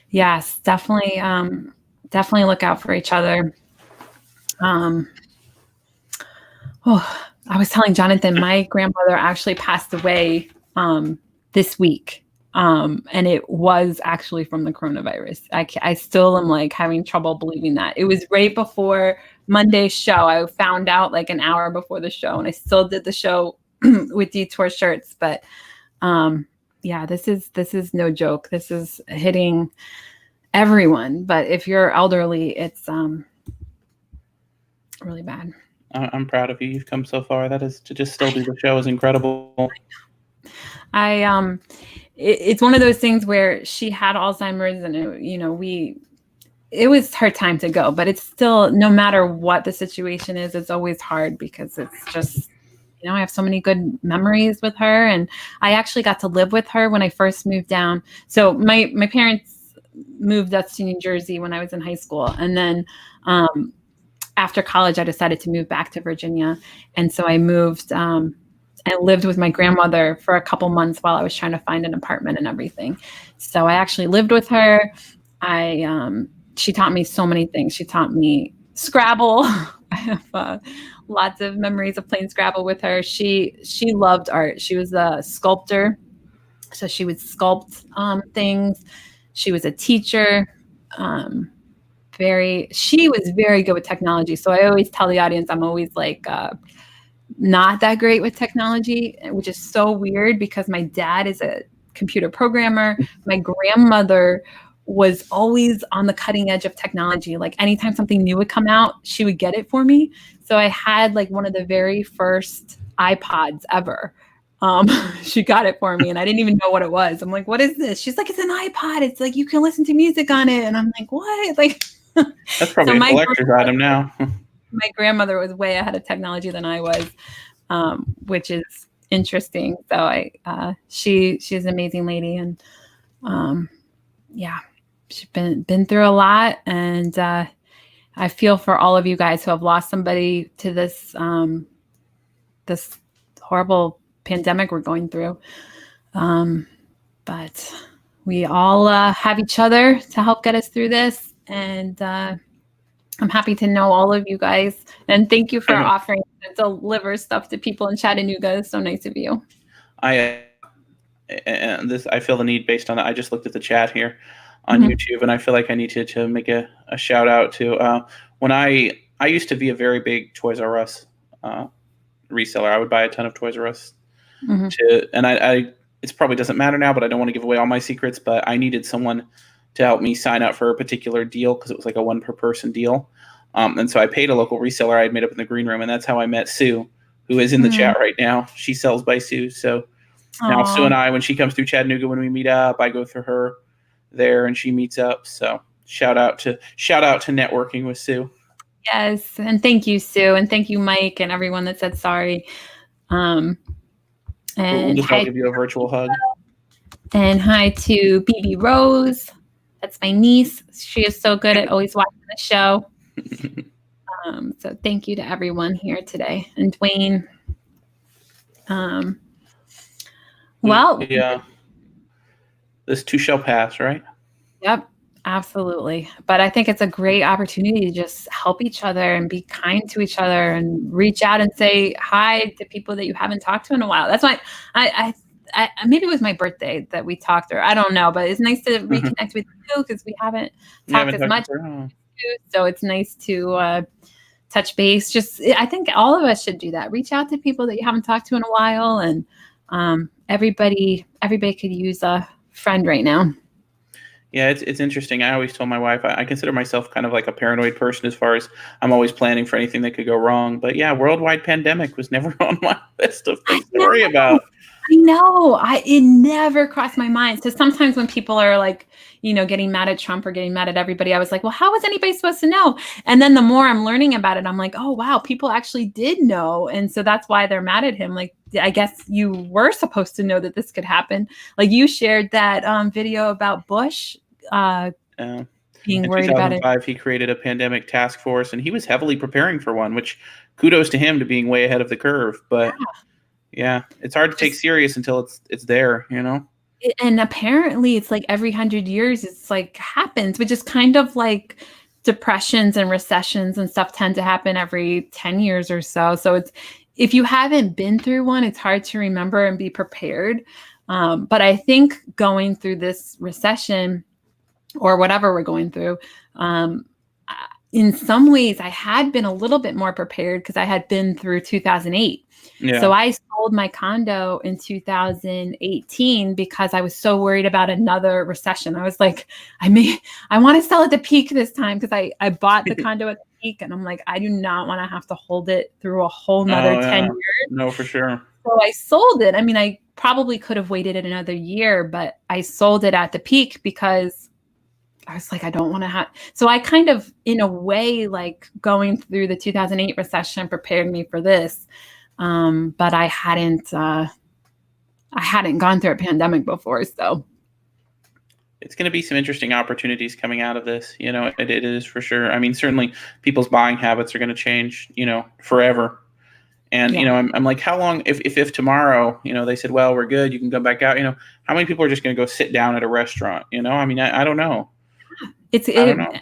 Speaker 1: Yes, definitely. definitely look out for each other. I was telling Jonathan, my grandmother actually passed away this week. And it was actually from the coronavirus. I still am like having trouble believing that. It was right before Monday's show. I found out like an hour before the show, and I still did the show with Detour shirts. But yeah, this is no joke. This is hitting everyone. But if you're elderly, it's really bad.
Speaker 2: I'm proud of you. You've come so far. That is, to just still do the show is incredible.
Speaker 1: It's one of those things where she had Alzheimer's, and it was her time to go, but it's still, no matter what the situation is, it's always hard because it's just, I have so many good memories with her, and I actually got to live with her when I first moved down. So my parents moved us to New Jersey when I was in high school. And then, after college, I decided to move back to Virginia. And so I moved, and lived with my grandmother for a couple months while I was trying to find an apartment and everything. So I actually lived with her. She taught me so many things. She taught me Scrabble. I have lots of memories of playing Scrabble with her. She loved art. She was a sculptor. So she would sculpt things. She was a teacher. She was very good with technology. So I always tell the audience, I'm always like, not that great with technology, which is so weird because my dad is a computer programmer. My grandmother was always on the cutting edge of technology. Like anytime something new would come out, she would get it for me. So I had like one of the very first iPods ever. She got it for me and I didn't even know what it was. I'm like, what is this? She's like, it's an iPod. It's like, you can listen to music on it. And I'm like, what? Like,
Speaker 2: that's probably a collector's item now.
Speaker 1: My grandmother was way ahead of technology than I was, which is interesting. So she's an amazing lady, and yeah, she's been through a lot, and I feel for all of you guys who have lost somebody to this this horrible pandemic we're going through. But we all have each other to help get us through this, and I'm happy to know all of you guys, and thank you for offering to deliver stuff to people in Chattanooga. It's so nice of you.
Speaker 2: I feel the need based on that. I just looked at the chat here on YouTube, and I feel like I need to make a shout out to when I used to be a very big Toys R Us reseller. I would buy a ton of Toys R Us, and it probably doesn't matter now, but I don't want to give away all my secrets. But I needed someone to help me sign up for a particular deal because it was like a one per person deal. And so I paid a local reseller I had made up in the green room, and that's how I met Sue, who is in the chat right now. She sells by Sue. So now Sue and I, when she comes through Chattanooga, when we meet up, I go through her there and she meets up. So shout out to networking with Sue.
Speaker 1: Yes. And thank you, Sue. And thank you, Mike, and everyone that said sorry. And
Speaker 2: we'll just give you a virtual hug.
Speaker 1: And hi to BB Rose. That's my niece. She is so good at always watching the show. So thank you to everyone here today. And Dwayne. Well,
Speaker 2: yeah, this too shall pass, right?
Speaker 1: Yep, absolutely. But I think it's a great opportunity to just help each other and be kind to each other and reach out and say hi to people that you haven't talked to in a while. That's why I maybe it was my birthday that we talked, or I don't know, but it's nice to reconnect with you because we haven't talked as much. So it's nice to touch base. Just, I think all of us should do that. Reach out to people that you haven't talked to in a while, and everybody could use a friend right now.
Speaker 2: Yeah, it's interesting. I always told my wife I consider myself kind of like a paranoid person as far as I'm always planning for anything that could go wrong. But yeah, worldwide pandemic was never on my list of things to worry about.
Speaker 1: I know. It never crossed my mind. So sometimes when people are like, getting mad at Trump or getting mad at everybody, I was like, well, how was anybody supposed to know? And then the more I'm learning about it, I'm like, oh, wow, people actually did know. And so that's why they're mad at him. Like, I guess you were supposed to know that this could happen. Like you shared that video about Bush being worried about it. In 2005,
Speaker 2: he created a pandemic task force, and he was heavily preparing for one, which kudos to him to being way ahead of the curve. But yeah, it's hard to take serious until it's there,
Speaker 1: And apparently it's like every 100 years it's like happens, which is kind of like depressions and recessions and stuff tend to happen every 10 years or so. So if you haven't been through one, it's hard to remember and be prepared. But I think going through this recession or whatever we're going through, in some ways I had been a little bit more prepared because I had been through 2008.
Speaker 2: Yeah.
Speaker 1: So I sold my condo in 2018 because I was so worried about another recession. I was like, I want to sell at the peak this time because I bought the condo at the peak, and I'm like, I do not want to have to hold it through a whole nother 10 years.
Speaker 2: No, for sure.
Speaker 1: So I sold it. I mean, I probably could have waited another year, but I sold it at the peak because I was like, I don't want to have. So I kind of, in a way, like going through the 2008 recession prepared me for this. But I hadn't gone through a pandemic before. So
Speaker 2: it's going to be some interesting opportunities coming out of this. You know, it is for sure. I mean, certainly people's buying habits are going to change, you know, forever. And, you know, I'm like, how long, if tomorrow, you know, they said, well, we're good, you can go back out, you know, how many people are just going to go sit down at a restaurant? You know, I mean, I don't know. I don't know.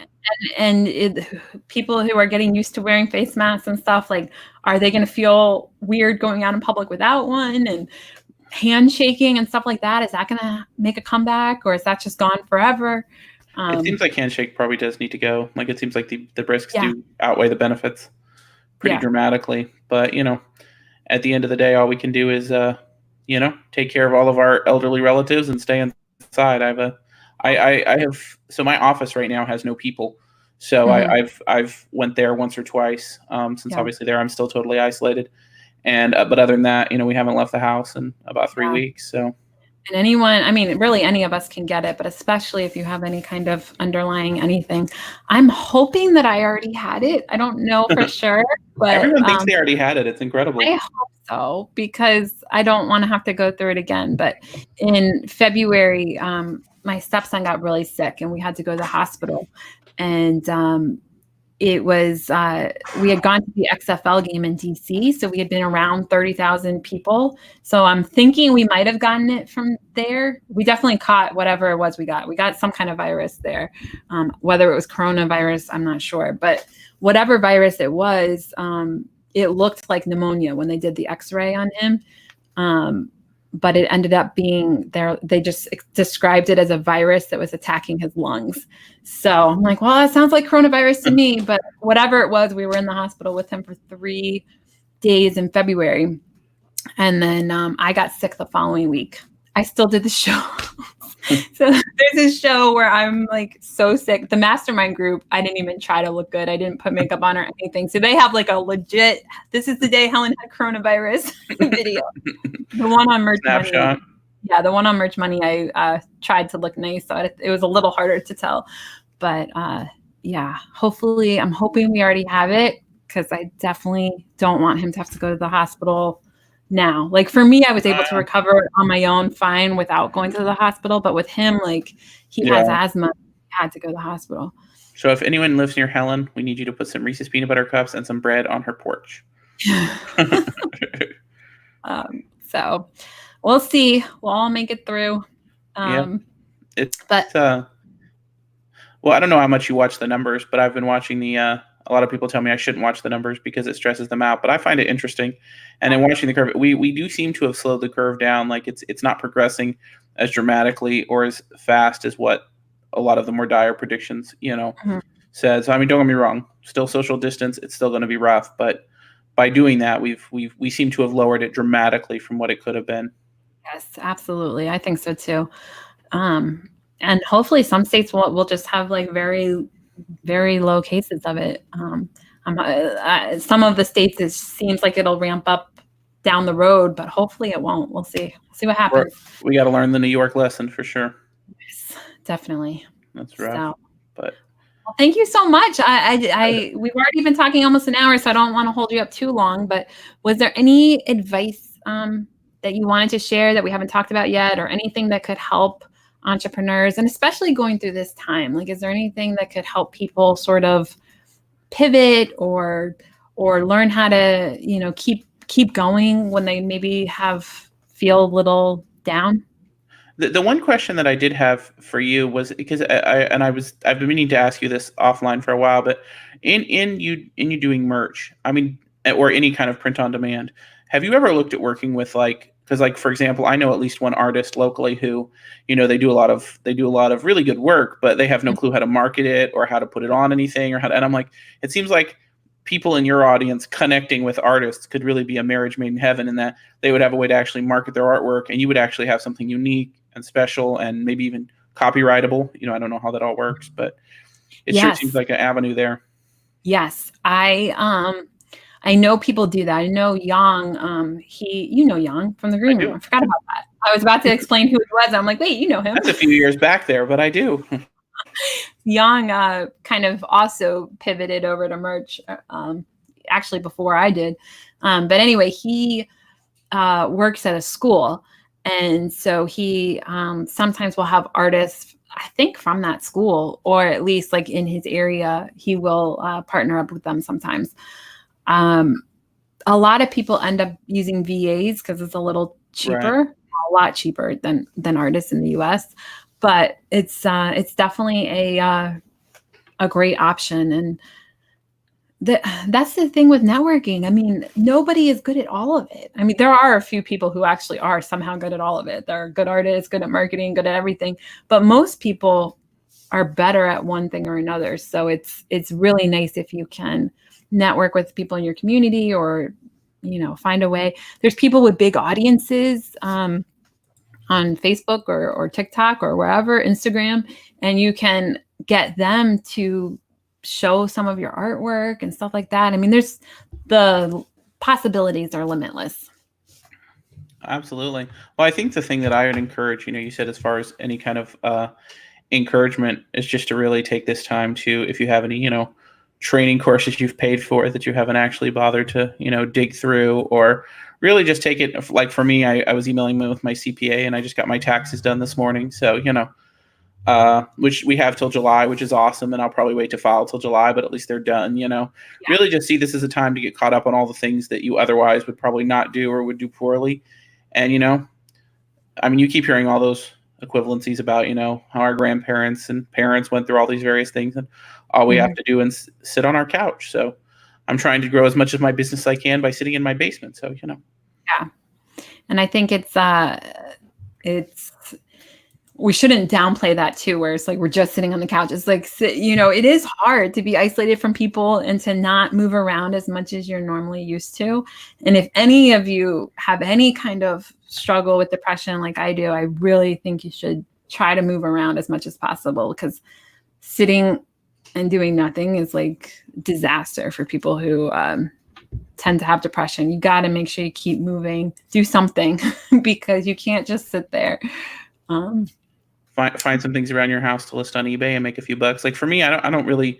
Speaker 1: And people who are getting used to wearing face masks and stuff, like, are they going to feel weird going out in public without one? And handshaking and stuff like that, is that going to make a comeback, or is that just gone forever?
Speaker 2: It seems like handshake probably does need to go. Like, it seems like the risks do outweigh the benefits pretty dramatically. But, you know, at the end of the day, all we can do is, you know, take care of all of our elderly relatives and stay inside. So my office right now has no people. So I've went there once or twice, since obviously there I'm still totally isolated. And, but other than that, you know, we haven't left the house in about 3 weeks. So.
Speaker 1: And anyone, I mean, really any of us can get it, but especially if you have any kind of underlying anything. I'm hoping that I already had it. I don't know for sure, but
Speaker 2: everyone thinks they already had it. It's incredible.
Speaker 1: I hope so, because I don't want to have to go through it again. But in February, my stepson got really sick and we had to go to the hospital. And it was, we had gone to the XFL game in DC. So we had been around 30,000 people. So I'm thinking we might have gotten it from there. We definitely caught whatever it was we got. We got some kind of virus there. Whether it was coronavirus, I'm not sure. But whatever virus it was, it looked like pneumonia when they did the X-ray on him. But it ended up being there. They just described it as a virus that was attacking his lungs. So I'm like, well, that sounds like coronavirus to me. But whatever it was, we were in the hospital with him for 3 days in February. And then I got sick the following week. I still did the show. So there's a show where I'm like so sick. The Mastermind group, I didn't even try to look good. I didn't put makeup on or anything. So they have like a legit, this is the day Helen had coronavirus video. The one on Merch Money. Yeah, the one on Merch Money, I tried to look nice. So it was a little harder to tell. But yeah, hopefully, I'm hoping we already have it, because I definitely don't want him to have to go to the hospital now. Like for me, I was able to recover on my own fine without going to the hospital. But with him, like he has asthma, he had to go to the hospital.
Speaker 2: So if anyone lives near Helen, we need you to put some Reese's peanut butter cups and some bread on her porch.
Speaker 1: So we'll see. We'll all make it through.
Speaker 2: Well, I don't know how much you watch the numbers, but I've been watching a lot of people tell me I shouldn't watch the numbers because it stresses them out, but I find it interesting. And in watching the curve, we do seem to have slowed the curve down. Like it's not progressing as dramatically or as fast as what a lot of the more dire predictions, you know, says. I mean, don't get me wrong, still social distance, it's still going to be rough, but by doing that, we seem to have lowered it dramatically from what it could have been.
Speaker 1: Yes, absolutely. I think so too. And hopefully some states will just have like very, very low cases of it. Some of the states, it seems like it'll ramp up down the road, but hopefully it won't. We'll see. What happens.
Speaker 2: We got to learn the New York lesson for sure.
Speaker 1: Yes, definitely.
Speaker 2: That's rough. But
Speaker 1: well, thank you so much. We've already been talking almost an hour, so I don't want to hold you up too long. But was there any advice that you wanted to share that we haven't talked about yet, or anything that could help entrepreneurs, and especially going through this time? Like, is there anything that could help people sort of pivot or learn how to, you know, keep going when they maybe feel a little down?
Speaker 2: The one question that I did have for you was because I've been meaning to ask you this offline for a while, but in you doing merch, I mean, or any kind of print on demand, have you ever looked at working with like, because like for example, I know at least one artist locally who, they do a lot of really good work, but they have no clue how to market it or how to put it on anything and I'm like, it seems like people in your audience connecting with artists could really be a marriage made in heaven, in that they would have a way to actually market their artwork and you would actually have something unique and special and maybe even copyrightable. I don't know how that all works, but it sure seems like an avenue there.
Speaker 1: Yes. I know people do that. I know Yang, you know Yang from the green room. I forgot about that. I was about to explain who he was. I'm like, wait, you know him.
Speaker 2: That's a few years back there, but I do.
Speaker 1: Yang kind of also pivoted over to merch, actually before I did. But anyway, he works at a school. And so he sometimes will have artists, I think, from that school, or at least like in his area, he will partner up with them sometimes. A lot of people end up using VAs because it's a little cheaper, right. A lot cheaper than artists in the US. But it's definitely a great option. And that's the thing with networking. I mean, nobody is good at all of it. I mean, there are a few people who actually are somehow good at all of it. They're good artists, good at marketing, good at everything. But most people are better at one thing or another. So it's really nice if you can network with people in your community, or, find a way. There's people with big audiences on Facebook or TikTok or wherever, Instagram, and you can get them to show some of your artwork and stuff like that. I mean, the possibilities are limitless.
Speaker 2: Absolutely. Well, I think the thing that I would encourage, you said as far as any kind of encouragement, is just to really take this time to, if you have any, training courses you've paid for that you haven't actually bothered to, dig through, or really just take it. Like for me, I was emailing with my CPA and I just got my taxes done this morning. So, which we have till July, which is awesome. And I'll probably wait to file till July, but at least they're done, Yeah. Really just see this as a time to get caught up on all the things that you otherwise would probably not do or would do poorly. And, I mean, you keep hearing all those equivalencies about, how our grandparents and parents went through all these various things, and all we have to do is sit on our couch. So I'm trying to grow as much of my business as I can by sitting in my basement. So,
Speaker 1: Yeah. And I think it's we shouldn't downplay that too, where it's like we're just sitting on the couch. It's like, it is hard to be isolated from people and to not move around as much as you're normally used to. And if any of you have any kind of struggle with depression like I do, I really think you should try to move around as much as possible, because sitting and doing nothing is like disaster for people who tend to have depression. You got to make sure you keep moving, do something, because you can't just sit there.
Speaker 2: Find some things around your house to list on eBay and make a few bucks. Like for me, I don't really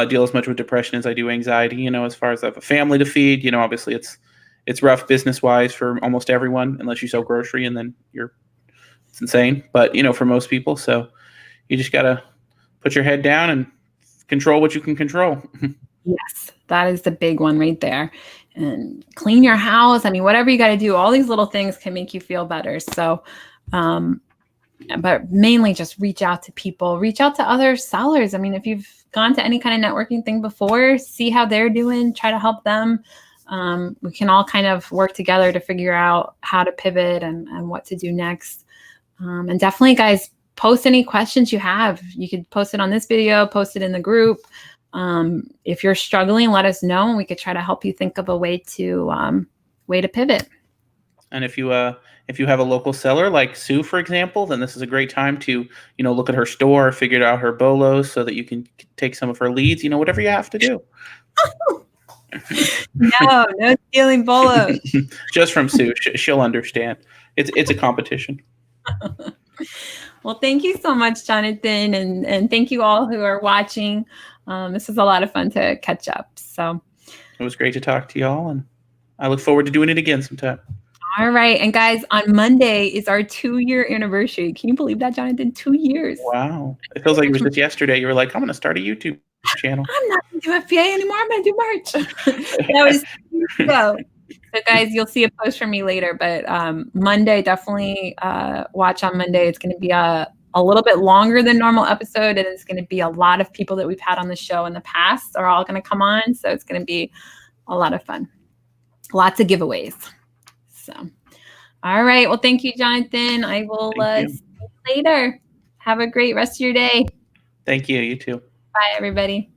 Speaker 2: deal as much with depression as I do anxiety. As far as I have a family to feed, obviously it's rough business wise for almost everyone, unless you sell grocery, and then it's insane. But for most people, so you just gotta put your head down and control what you can control.
Speaker 1: Yes, that is the big one right there. And clean your house. I mean, whatever you got to do, all these little things can make you feel better. So, but mainly just reach out to people, reach out to other sellers. I mean, if you've gone to any kind of networking thing before, see how they're doing, try to help them. We can all kind of work together to figure out how to pivot and what to do next. And definitely, guys, post any questions you have. You could post it on this video, post it in the group. If you're struggling, let us know, and we could try to help you think of a way to pivot.
Speaker 2: And if you have a local seller like Sue, for example, then this is a great time to, look at her store, figure out her bolos so that you can take some of her leads, whatever you have to do.
Speaker 1: No stealing bolos.
Speaker 2: Just from Sue. She'll understand. It's a competition.
Speaker 1: Well, thank you so much, Jonathan. And thank you all who are watching. This was a lot of fun to catch up. So
Speaker 2: it was great to talk to y'all, and I look forward to doing it again sometime.
Speaker 1: All right. And guys, on Monday is our 2-year anniversary. Can you believe that, Jonathan? 2 years.
Speaker 2: Wow. It feels like it was just yesterday. You were like, I'm going to start a YouTube channel.
Speaker 1: I'm not going to do FBA anymore. I'm going to do merch. That was 2 years ago. So guys, you'll see a post from me later, but Monday, definitely watch on Monday. It's going to be a little bit longer than normal episode, and it's going to be a lot of people that we've had on the show in the past are all going to come on. So it's going to be a lot of fun. Lots of giveaways. So, all right. Well, thank you, Jonathan. I will see you later. Have a great rest of your day.
Speaker 2: Thank you. You too.
Speaker 1: Bye, everybody.